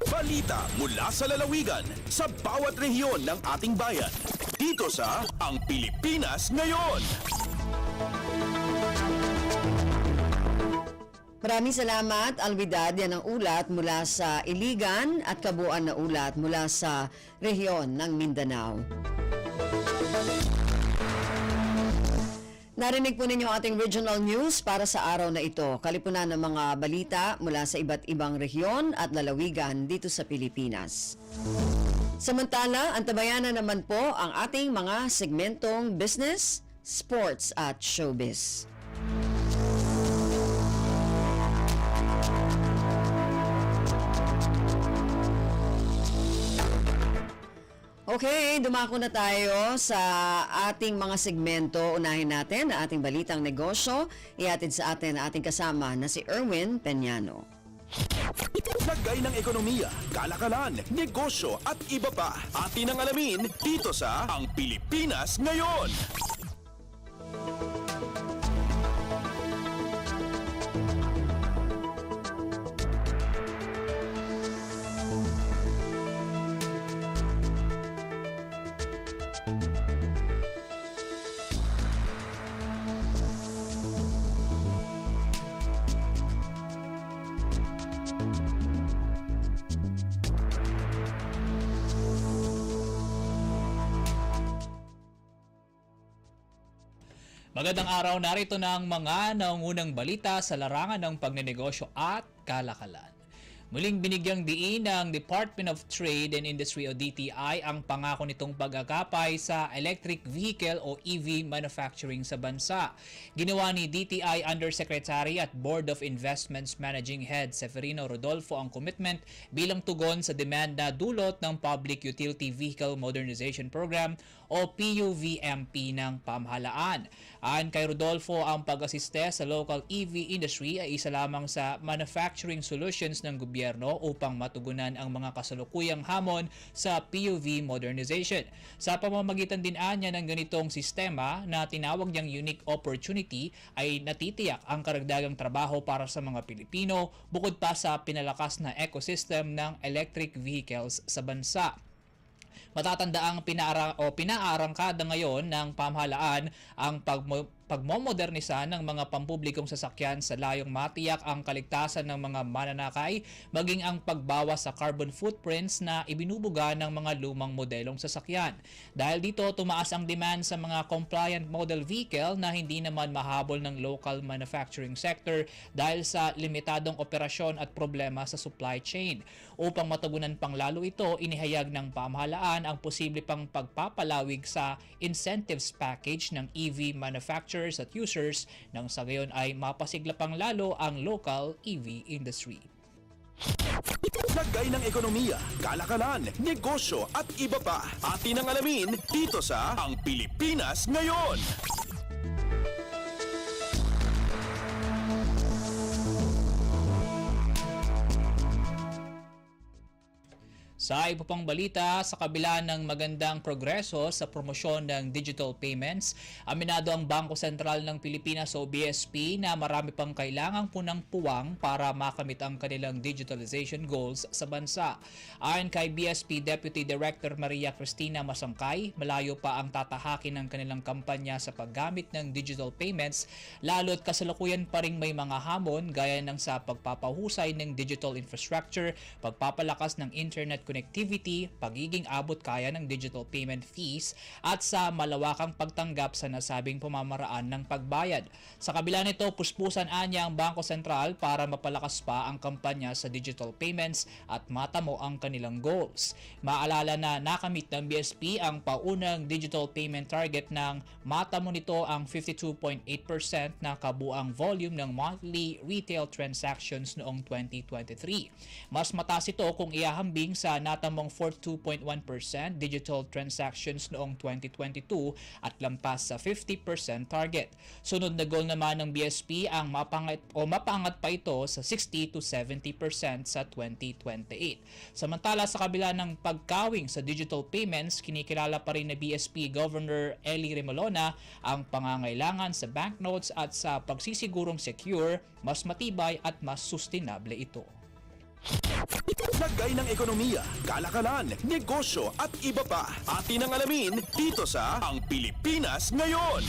Balita mula sa lalawigan sa bawat rehiyon ng ating bayan. Dito sa Ang Pilipinas Ngayon. Maraming salamat, Alwidad. Yan ang ulat mula sa Iligan at kabuuan na ulat mula sa rehiyon ng Mindanao. Narinig po ninyo ating regional news para sa araw na ito. Kalipunan ng mga balita mula sa iba't ibang rehiyon at lalawigan dito sa Pilipinas. Samantala, antabayan na naman po ang ating mga segmentong business, sports at showbiz. Okay, dumako na tayo sa ating mga segmento. Unahin natin ang ating balitang negosyo. Ihatid sa atin ang ating kasama na si Erwin Peñano. Lagay ng ekonomiya, kalakalan, negosyo at iba pa. Atin ang alamin dito sa Ang Pilipinas Ngayon. Magandang araw, narito na ang mga naungunang balita sa larangan ng pagnenegosyo at kalakalan. Muling binigyang diin ng Department of Trade and Industry o DTI ang pangako nitong pag-akapay sa electric vehicle o EV manufacturing sa bansa. Ginawa ni DTI Undersecretary at Board of Investments Managing Head Severino Rodolfo ang commitment bilang tugon sa demand na dulot ng Public Utility Vehicle Modernization Program o PUVMP ng pamahalaan. Ayon kay Rodolfo, ang pag-asiste sa local EV industry ay isa lamang sa manufacturing solutions ng gobyerno upang matugunan ang mga kasalukuyang hamon sa PUV modernization. Sa pamamagitan din anya ng ganitong sistema na tinawag niyang unique opportunity ay natitiyak ang karagdagang trabaho para sa mga Pilipino bukod pa sa pinalakas na ecosystem ng electric vehicles sa bansa. Matatandaang pinaarangkada ngayon ng pamahalaan ang pagmomodernisa ng mga pampublikong sasakyan sa layong matiyak ang kaligtasan ng mga mananakay maging ang pagbawas sa carbon footprints na ibinubuga ng mga lumang modelong sasakyan. Dahil dito, tumaas ang demand sa mga compliant model vehicle na hindi naman mahabol ng local manufacturing sector dahil sa limitadong operasyon at problema sa supply chain. Upang matugunan pang lalo ito, inihayag ng pamahalaan ang posible pang pagpapalawig sa incentives package ng EV manufacturers at users nang sa gayon ay mapasigla pang lalo ang local EV industry. Lagay ng ekonomiya, kalakalan, negosyo at iba pa. Atin ang alamin dito sa Ang Pilipinas Ngayon. Sa iba pang balita, sa kabila ng magandang progreso sa promosyon ng digital payments, aminado ang Bangko Sentral ng Pilipinas o BSP na marami pang kailangang punang puwang para makamit ang kanilang digitalization goals sa bansa. Ayon kay BSP Deputy Director Maria Cristina Masangkay, malayo pa ang tatahakin ng kanilang kampanya sa paggamit ng digital payments, lalo't kasalukuyan pa ring may mga hamon gaya ng sa pagpapahusay ng digital infrastructure, pagpapalakas ng internet connectivity, pagiging abot kaya ng digital payment fees at sa malawakang pagtanggap sa nasabing pamamaraan ng pagbayad. Sa kabila nito, puspusan anya ang Bangko Sentral para mapalakas pa ang kampanya sa digital payments at matamo ang kanilang goals. Maalala na nakamit ng BSP ang paunang digital payment target ng matamo nito ang 52.8% na kabuang volume ng monthly retail transactions noong 2023. Mas mataas ito kung iahambing sa natamong 42.1% digital transactions noong 2022 at lampas sa 50% target. Sunod na goal naman ng BSP ang mapaangat pa ito sa 60 to 70% sa 2028. Samantala sa kabila ng pagkawing sa digital payments, kinikilala pa rin na BSP Governor Eli Remolona ang pangangailangan sa banknotes at sa pagsisigurong secure, mas matibay at mas sustainable ito. Lagay ng ekonomiya, kalakalan, negosyo at iba pa. Atin ang alamin dito sa Ang Pilipinas Ngayon.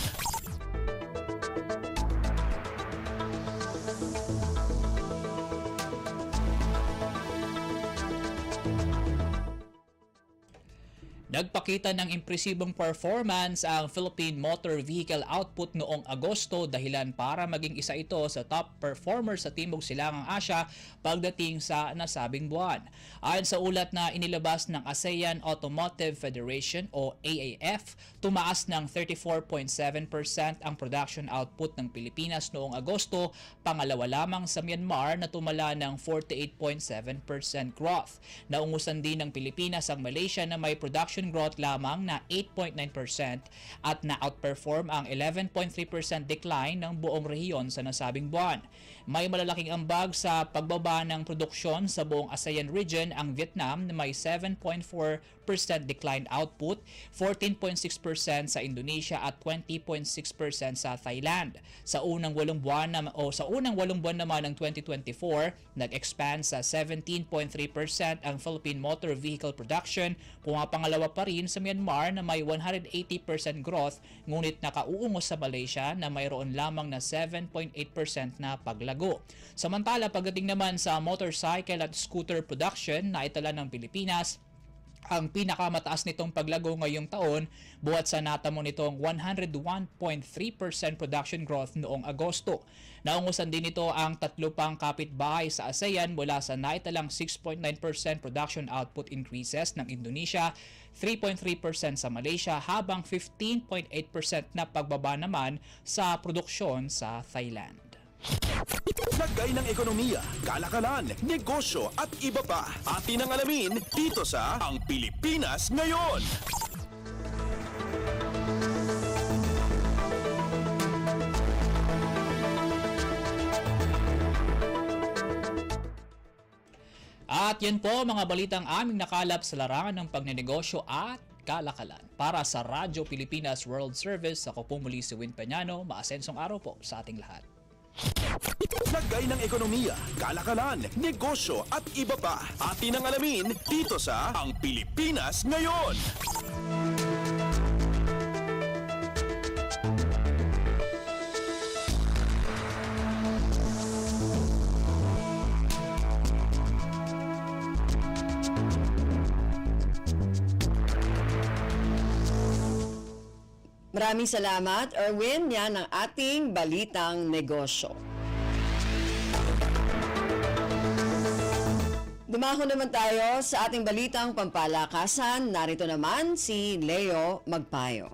Nagpakita ng impresibong performance ang Philippine Motor Vehicle Output noong Agosto, dahilan para maging isa ito sa top performers sa Timog Silangang Asya pagdating sa nasabing buwan. Ayon sa ulat na inilabas ng ASEAN Automotive Federation o AAF, tumaas ng 34.7% ang production output ng Pilipinas noong Agosto, pangalawa lamang sa Myanmar na tumala ng 48.7% growth. Naungusan din ng Pilipinas ang Malaysia na may production growth lamang na 8.9% at na-outperform ang 11.3% decline ng buong rehiyon sa nasabing buwan. May malalaking ambag sa pagbaba ng produksyon sa buong ASEAN region ang Vietnam na may 7.4% declined output, 14.6% sa Indonesia at 20.6% sa Thailand. Sa unang 8 buwan naman ng 2024, nag-expand sa 17.3% ang Philippine motor vehicle production, pumapangalawa pa rin sa Myanmar na may 180% growth, ngunit nakauungos sa Malaysia na mayroon lamang na 7.8% na paglago. Samantala, pagdating naman sa motorcycle at scooter production na itala ng Pilipinas, ang pinakamataas nitong paglago ngayong taon buhat sa natamo nitong 101.3% production growth noong Agosto. Naungusan din ito ang tatlo pang kapitbahay sa ASEAN mula sa naitalang 6.9% production output increases ng Indonesia, 3.3% sa Malaysia habang 15.8% na pagbaba naman sa produksyon sa Thailand. Lagay ng ekonomiya, kalakalan, negosyo at iba pa. Atin ang alamin dito sa Ang Pilipinas Ngayon. At yan po mga balitang aming nakalap sa larangan ng pagnenegosyo at kalakalan. Para sa Radyo Pilipinas World Service, ako po muli si Win Peñano. Maasensong araw po sa ating lahat. Lagay ng ekonomiya, kalakalan, negosyo at iba pa. Atin ang alamin dito sa Ang Pilipinas Ngayon. Maraming salamat, Erwin. Yan ang ating balitang negosyo. Dumako naman tayo sa ating balitang pampalakasan. Narito naman si Leo Magpayo.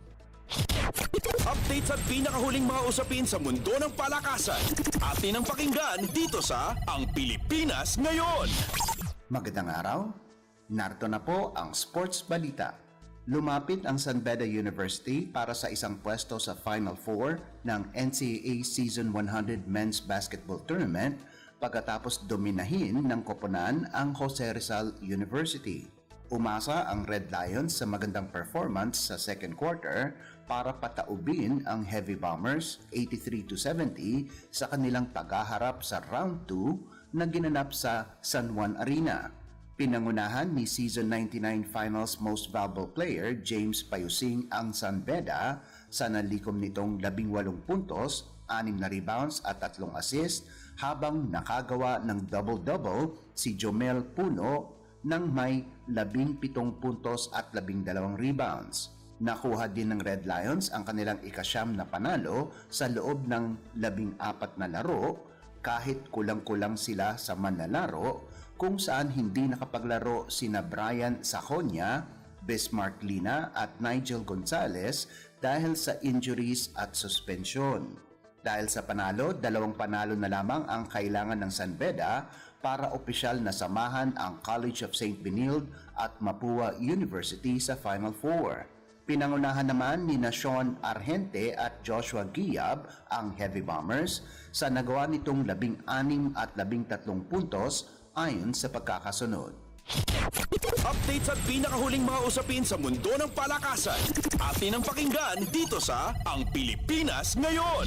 Updates at pinakahuling mga usapin sa mundo ng palakasan. Atin ang pakinggan dito sa Ang Pilipinas Ngayon. Magandang araw. Narito na po ang Sports Balita. Lumapit ang San Beda University para sa isang pwesto sa Final Four ng NCAA Season 100 Men's Basketball Tournament pagkatapos dominahin ng koponan ang Jose Rizal University. Umasa ang Red Lions sa magandang performance sa second quarter para pataubin ang Heavy Bombers 83-70 sa kanilang paghaharap sa Round 2 na ginanap sa San Juan Arena. Pinangunahan ni Season 99 Finals Most Valuable Player James Payusing ang San Beda sa nalikom nitong 18 puntos, 6 na rebounds at 3 assists habang nakagawa ng double-double si Jomel Puno ng may 17 puntos at 12 rebounds. Nakuha din ng Red Lions ang kanilang ikasyam na panalo sa loob ng 14 na laro kahit kulang-kulang sila sa manlalaro kung saan hindi nakapaglaro sina Brian Sajonia, Bismarck Lina at Nigel Gonzalez dahil sa injuries at suspension. Dahil sa panalo, 2 panalo na lamang ang kailangan ng San Beda para opisyal na samahan ang College of St. Benilde at Mapua University sa Final Four. Pinangunahan naman ni Sean Argente at Joshua Giab ang Heavy Bombers sa nagawa nitong 16 at 13 puntos ayon sa pagkakasunod. Updates at pinakahuling mga usapin sa mundo ng palakasan. Atin ang pakinggan dito sa Ang Pilipinas Ngayon.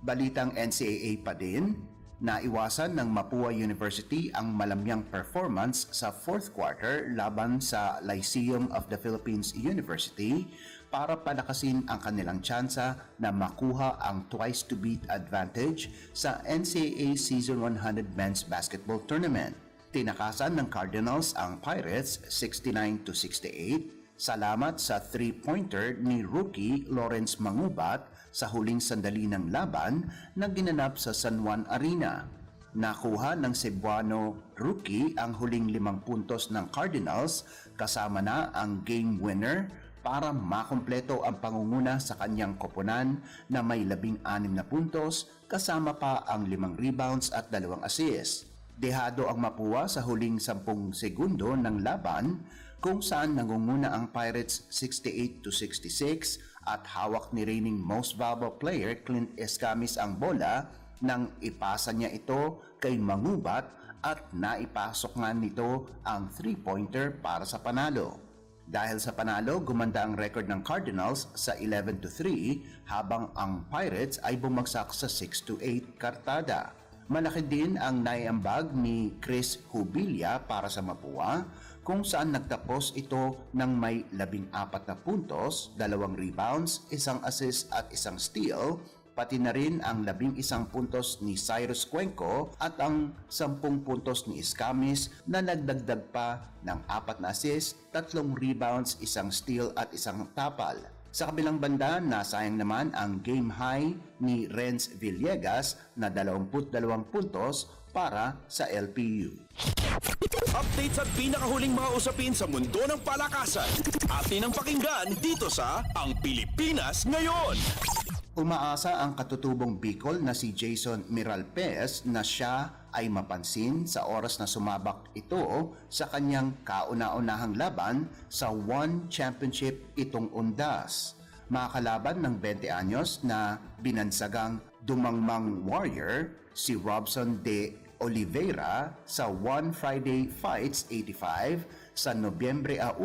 Balitang NCAA pa din, naiwasan ng Mapua University ang malamyang performance sa fourth quarter laban sa Lyceum of the Philippines University para palakasin ang kanilang tsansa na makuha ang twice-to-beat advantage sa NCAA Season 100 Men's Basketball Tournament. Tinakasan ng Cardinals ang Pirates 69-68 salamat sa 3-pointer ni rookie Lawrence Mangubat sa huling sandali ng laban na ginanap sa San Juan Arena. Nakuha ng Cebuano rookie ang huling 5 puntos ng Cardinals kasama na ang game winner para makumpleto ang pangunguna sa kanyang koponan na may 16 na puntos kasama pa ang 5 rebounds at 2 assists. Dehado ang Mapua sa huling 10 segundo ng laban kung saan nangunguna ang Pirates 68-66 at hawak ni reigning most valuable player Clint Escamis ang bola nang ipasa niya ito kay Mangubat at naipasok nga nito ang 3-pointer para sa panalo. Dahil sa panalo, gumanda ang record ng Cardinals sa 11-3 habang ang Pirates ay bumagsak sa 6-8 kartada. Malaki din ang naiambag ni Chris Hubilia para sa Mapua kung saan nagtapos ito ng may 14 na puntos, 2 rebounds, 1 assist at 1 steal, pati na rin ang 11 puntos ni Cyrus Cuenco at ang 10 puntos ni Escamis na nagdagdag pa ng 4 na assist, 3 rebounds, 1 steal at 1 tapal. Sa kabilang banda, nasayang naman ang game high ni Renz Villegas na 22 puntos para sa LPU. Updates at pinakahuling mga usapin sa mundo ng palakasan. Atin ang pakinggan dito sa Ang Pilipinas Ngayon. Umaasa ang katutubong Bicol na si Jason Miralpez na siya ay mapansin sa oras na sumabak ito sa kanyang kauna-unahang laban sa One Championship itong undas. Makakalaban ng 20 anyos na binansagang Dumangmang Warrior, si Robson de Oliveira sa One Friday Fights 85 sa Nobyembre 1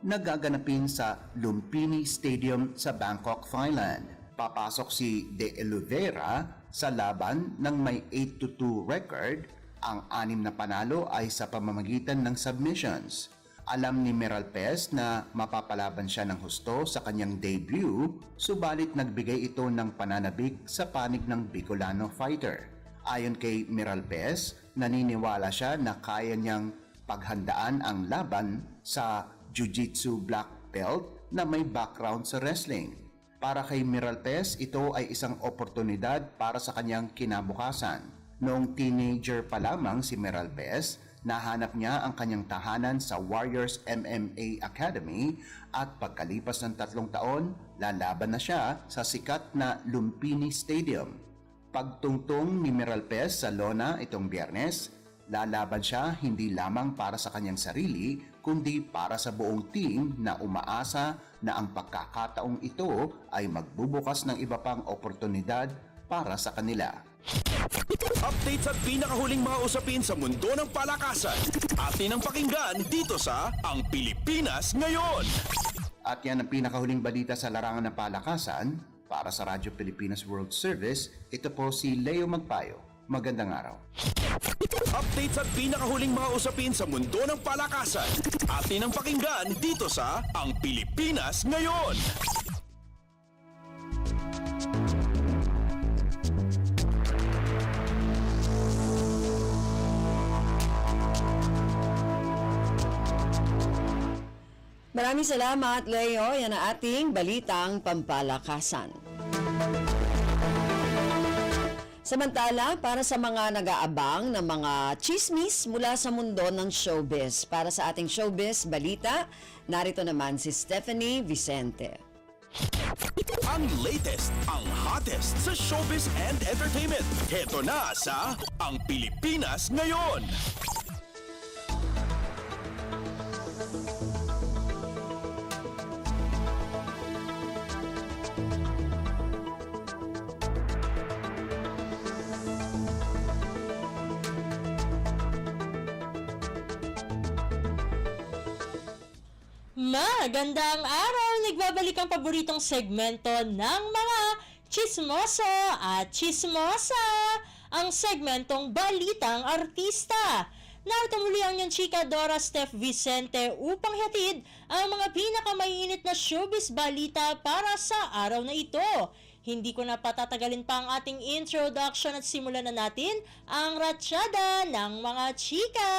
na gaganapin sa Lumpini Stadium sa Bangkok, Thailand. Papasok si De Oliveira sa laban ng may 8-2 record. Ang 6 na panalo ay sa pamamagitan ng submissions. Alam ni Miralpez na mapapalaban siya ng husto sa kanyang debut, subalit nagbigay ito ng pananabik sa panig ng Bicolano fighter. Ayon kay Miralpez, naniniwala siya na kaya niyang paghandaan ang laban sa Jiu-Jitsu black belt na may background sa wrestling. Para kay Miralpez, ito ay isang oportunidad para sa kanyang kinabukasan. Noong teenager pa lamang si Miralpez, nahanap niya ang kanyang tahanan sa Warriors MMA Academy at pagkalipas ng 3 taon, lalaban na siya sa sikat na Lumpini Stadium. Pagtungtong ni Miralpez sa lona itong Biyernes, lalaban siya hindi lamang para sa kanyang sarili, kundi para sa buong team na umaasa na ang pagkakataong ito ay magbubukas ng iba pang oportunidad para sa kanila. Updates at pinakahuling mga usapin sa mundo ng palakasan. Atin ang pakinggan dito sa Ang Pilipinas Ngayon. At yan ang pinakahuling balita sa larangan ng palakasan. Para sa Radyo Pilipinas World Service, ito po si Leo Magpayo. Magandang araw. Updates at pinakahuling mga usapin sa mundo ng palakasan. Atin ang pakinggan dito sa Ang Pilipinas Ngayon. Maraming salamat, Leo. Yan ang ating balitang pampalakasan. Samantala, para sa mga nag-aabang ng mga chismis mula sa mundo ng showbiz, para sa ating showbiz balita, narito naman si Stephanie Vicente. Ang latest, ang hottest sa showbiz and entertainment. Heto na sa Ang Pilipinas Ngayon. Magandang araw! Nagbabalik ang paboritong segmento ng mga chismoso at chismosa, ang segmentong Balitang Artista. Narito muli ang iyong chika Dora Steph Vicente upang hatid ang mga pinakamainit na showbiz balita para sa araw na ito. Hindi ko na patatagalin pa ang ating introduction at simulan na natin ang ratsyada ng mga chika.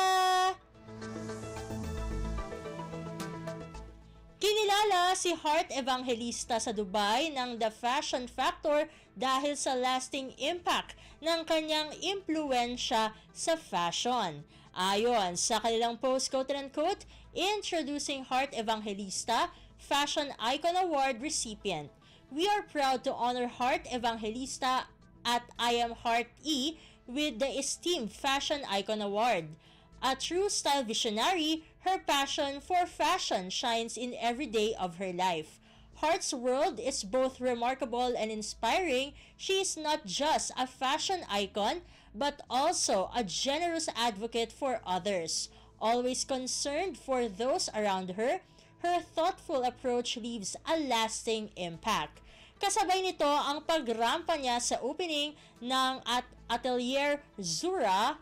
Kinilala si Heart Evangelista sa Dubai ng The Fashion Factor dahil sa lasting impact ng kanyang impluensya sa fashion. Ayon sa kanilang post, quote-unquote, introducing Heart Evangelista, Fashion Icon Award recipient. We are proud to honor Heart Evangelista at I Am Heart E with the esteemed Fashion Icon Award. A true style visionary, her passion for fashion shines in every day of her life. Heart's world is both remarkable and inspiring. She is not just a fashion icon, but also a generous advocate for others. Always concerned for those around her, her thoughtful approach leaves a lasting impact. Kasabay nito ang pagrampa niya sa opening ng Atelier Zura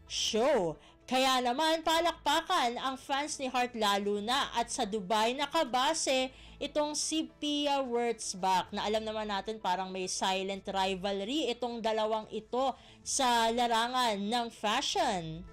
show. Kaya naman palakpakan ang fans ni Heart lalo na at sa Dubai nakabase itong si Pia Wurtzbach na alam naman natin parang may silent rivalry itong dalawang ito sa larangan ng fashion.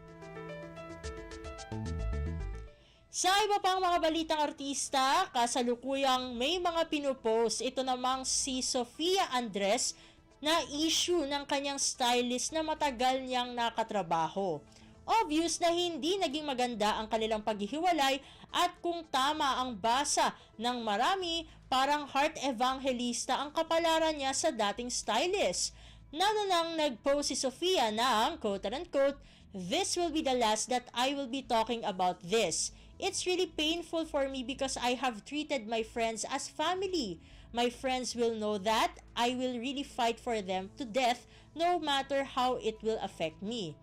Sa iba pang mga balitang artista, kasalukuyang may mga pinupost ito namang si Sofia Andres na issue ng kanyang stylist na matagal niyang nakatrabaho. Obvious na hindi naging maganda ang kanilang paghihiwalay at kung tama ang basa ng marami, parang Heart Evangelista ang kapalaran niya sa dating stylist. Nang nag-post si Sofia ng quote-unquote, "This will be the last that I will be talking about this. It's really painful for me because I have treated my friends as family. My friends will know that I will really fight for them to death no matter how it will affect me."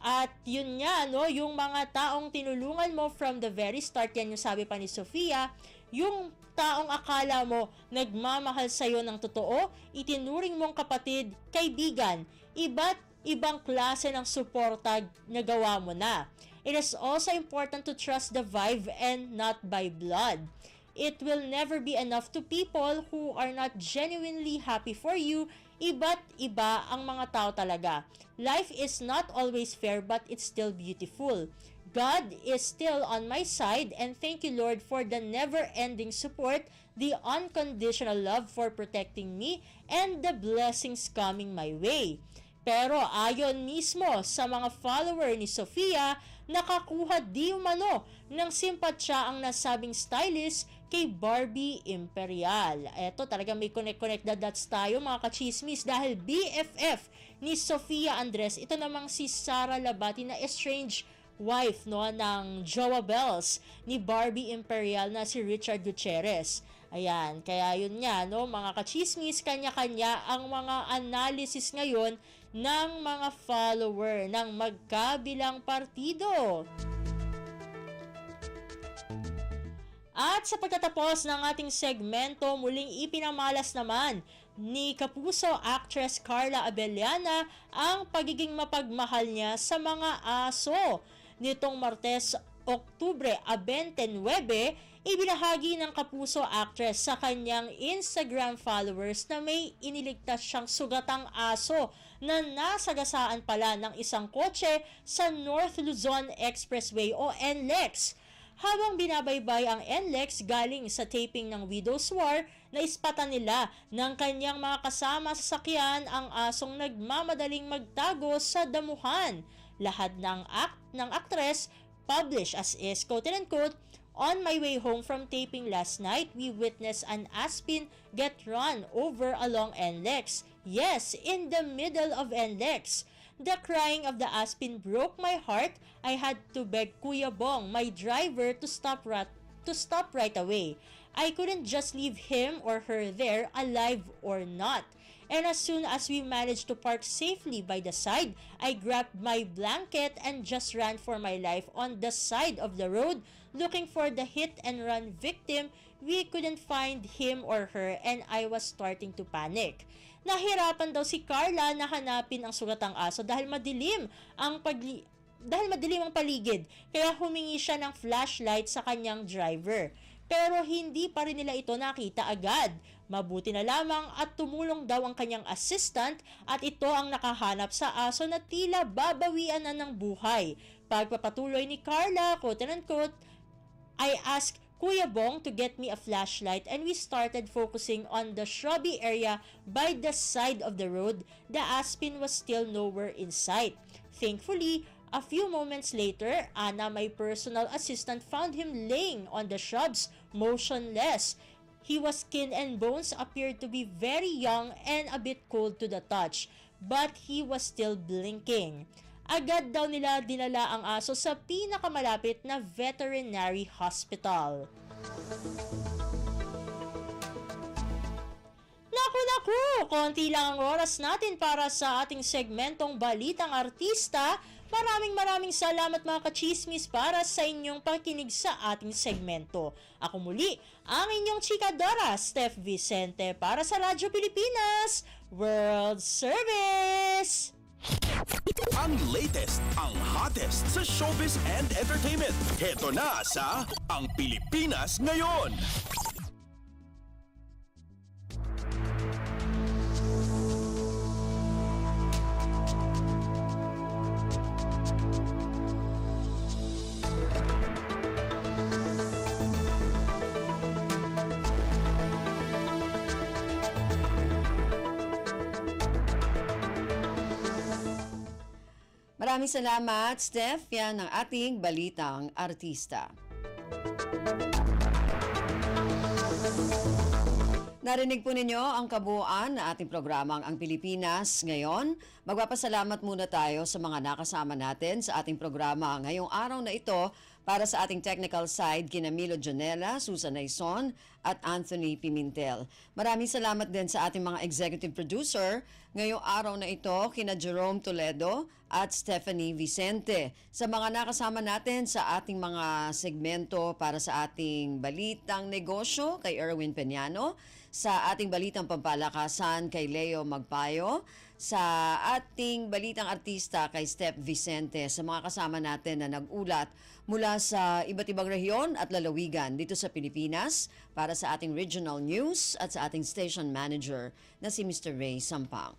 At yun nga, no, yung mga taong tinulungan mo from the very start, yan yung sabi pa ni Sofia, yung taong akala mo nagmamahal sa'yo ng totoo, itinuring mong kapatid, kaibigan, iba't ibang klase ng suporta na gawa mo na. It is also important to trust the vibe and not by blood. It will never be enough to people who are not genuinely happy for you. Iba't iba ang mga tao talaga. Life is not always fair but it's still beautiful. God is still on my side and thank you Lord for the never-ending support, the unconditional love for protecting me, and the blessings coming my way. Pero ayon mismo sa mga follower ni Sofia, nakakuha di umano ng simpatsya ang nasabing stylist kay Barbie Imperial. Eto talaga may connect the dots tayo mga kachismis dahil BFF ni Sofia Andres, ito namang si Sara Labati na estranged wife no ng Jowa Bells ni Barbie Imperial na si Richard Gutierrez. Ayan, kaya yun nga no mga kachismis, kanya-kanya ang mga analysis ngayon ng mga follower ng magkabilang partido. At sa pagtatapos ng ating segmento, muling ipinamalas naman ni Kapuso actress Carla Abellana ang pagiging mapagmahal niya sa mga aso. Nitong Martes, Oktubre 29, ibinahagi ng Kapuso actress sa kanyang Instagram followers na may iniligtas siyang sugatang aso na nasagasaan pala ng isang kotse sa North Luzon Expressway o NLEX. Habang binabaybay ang NLEX galing sa taping ng Widow's War, naispatan nila ng kanyang mga kasama sa sakyan ang asong nagmamadaling magtago sa damuhan. Lahat ng aktres publish as is quote-unquote, On my way home from taping last night, we witnessed an Aspin get run over along NLEX. Yes, in the middle of NLEX. The crying of the Aspin broke my heart. I had to beg Kuya Bong, my driver, to stop right away. I couldn't just leave him or her there, alive or not. And as soon as we managed to park safely by the side, I grabbed my blanket and just ran for my life on the side of the road, looking for the hit and run victim. We couldn't find him or her and I was starting to panic. Nahirapan daw si Carla na hanapin ang sugatang aso dahil madilim ang paligid, kaya humingi siya ng flashlight sa kanyang driver. Pero hindi pa rin nila ito nakita agad. Mabuti na lamang at tumulong daw ang kanyang assistant at ito ang nakahanap sa aso na tila babawian na ng buhay. Pagpapatuloy ni Carla, quote-unquote, I asked Kuya Bong to get me a flashlight and we started focusing on the shrubby area by the side of the road. The Aspin was still nowhere in sight. Thankfully, a few moments later, Anna, my personal assistant, found him laying on the shrubs, motionless. He was skin and bones, appeared to be very young and a bit cold to the touch, but he was still blinking. Agad daw nila dinala ang aso sa pinakamalapit na veterinary hospital. Naku, konti lang ang oras natin para sa ating segmentong Balitang Artista. Maraming salamat mga kachismis para sa inyong pakikinig sa ating segmento. Ako muli, ang inyong chikadora, Steph Vicente para sa Radyo Pilipinas World Service! Ang latest, ang hottest sa showbiz and entertainment. Heto na sa Ang Pilipinas Ngayon. Maraming salamat, Steph. Yan ang ating Balitang Artista. Narinig po ninyo ang kabuuan na ating programang Ang Pilipinas Ngayon. Magpapasalamat muna tayo sa mga nakasama natin sa ating programa ngayong araw na ito. Para sa ating technical side, kina Milo Janela, Susan Naison at Anthony Pimentel. Maraming salamat din sa ating mga executive producer ngayong araw na ito, kina Jerome Toledo at Stephanie Vicente. Sa mga nakasama natin sa ating mga segmento para sa ating Balitang Negosyo, kay Erwin Peñano, sa ating Balitang Pampalakasan, kay Leo Magpayo, sa ating Balitang Artista, kay Steph Vicente, sa mga kasama natin na nag-ulat mula sa iba't ibang rehiyon at lalawigan dito sa Pilipinas para sa ating regional news at sa ating station manager na si Mr. Ray Sampang.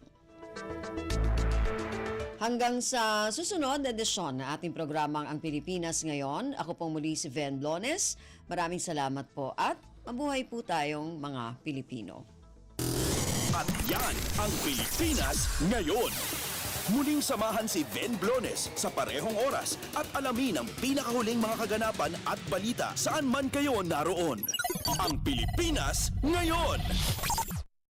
Hanggang sa susunod na edisyon na ating programang Ang Pilipinas Ngayon, ako pong muli si Ven Blones. Maraming salamat po at mabuhay po tayong mga Pilipino. At yan ang Pilipinas Ngayon. Muling samahan si Ben Blones sa parehong oras at alamin ang pinakahuling mga kaganapan at balita saan man kayo naroon. Ang Pilipinas Ngayon.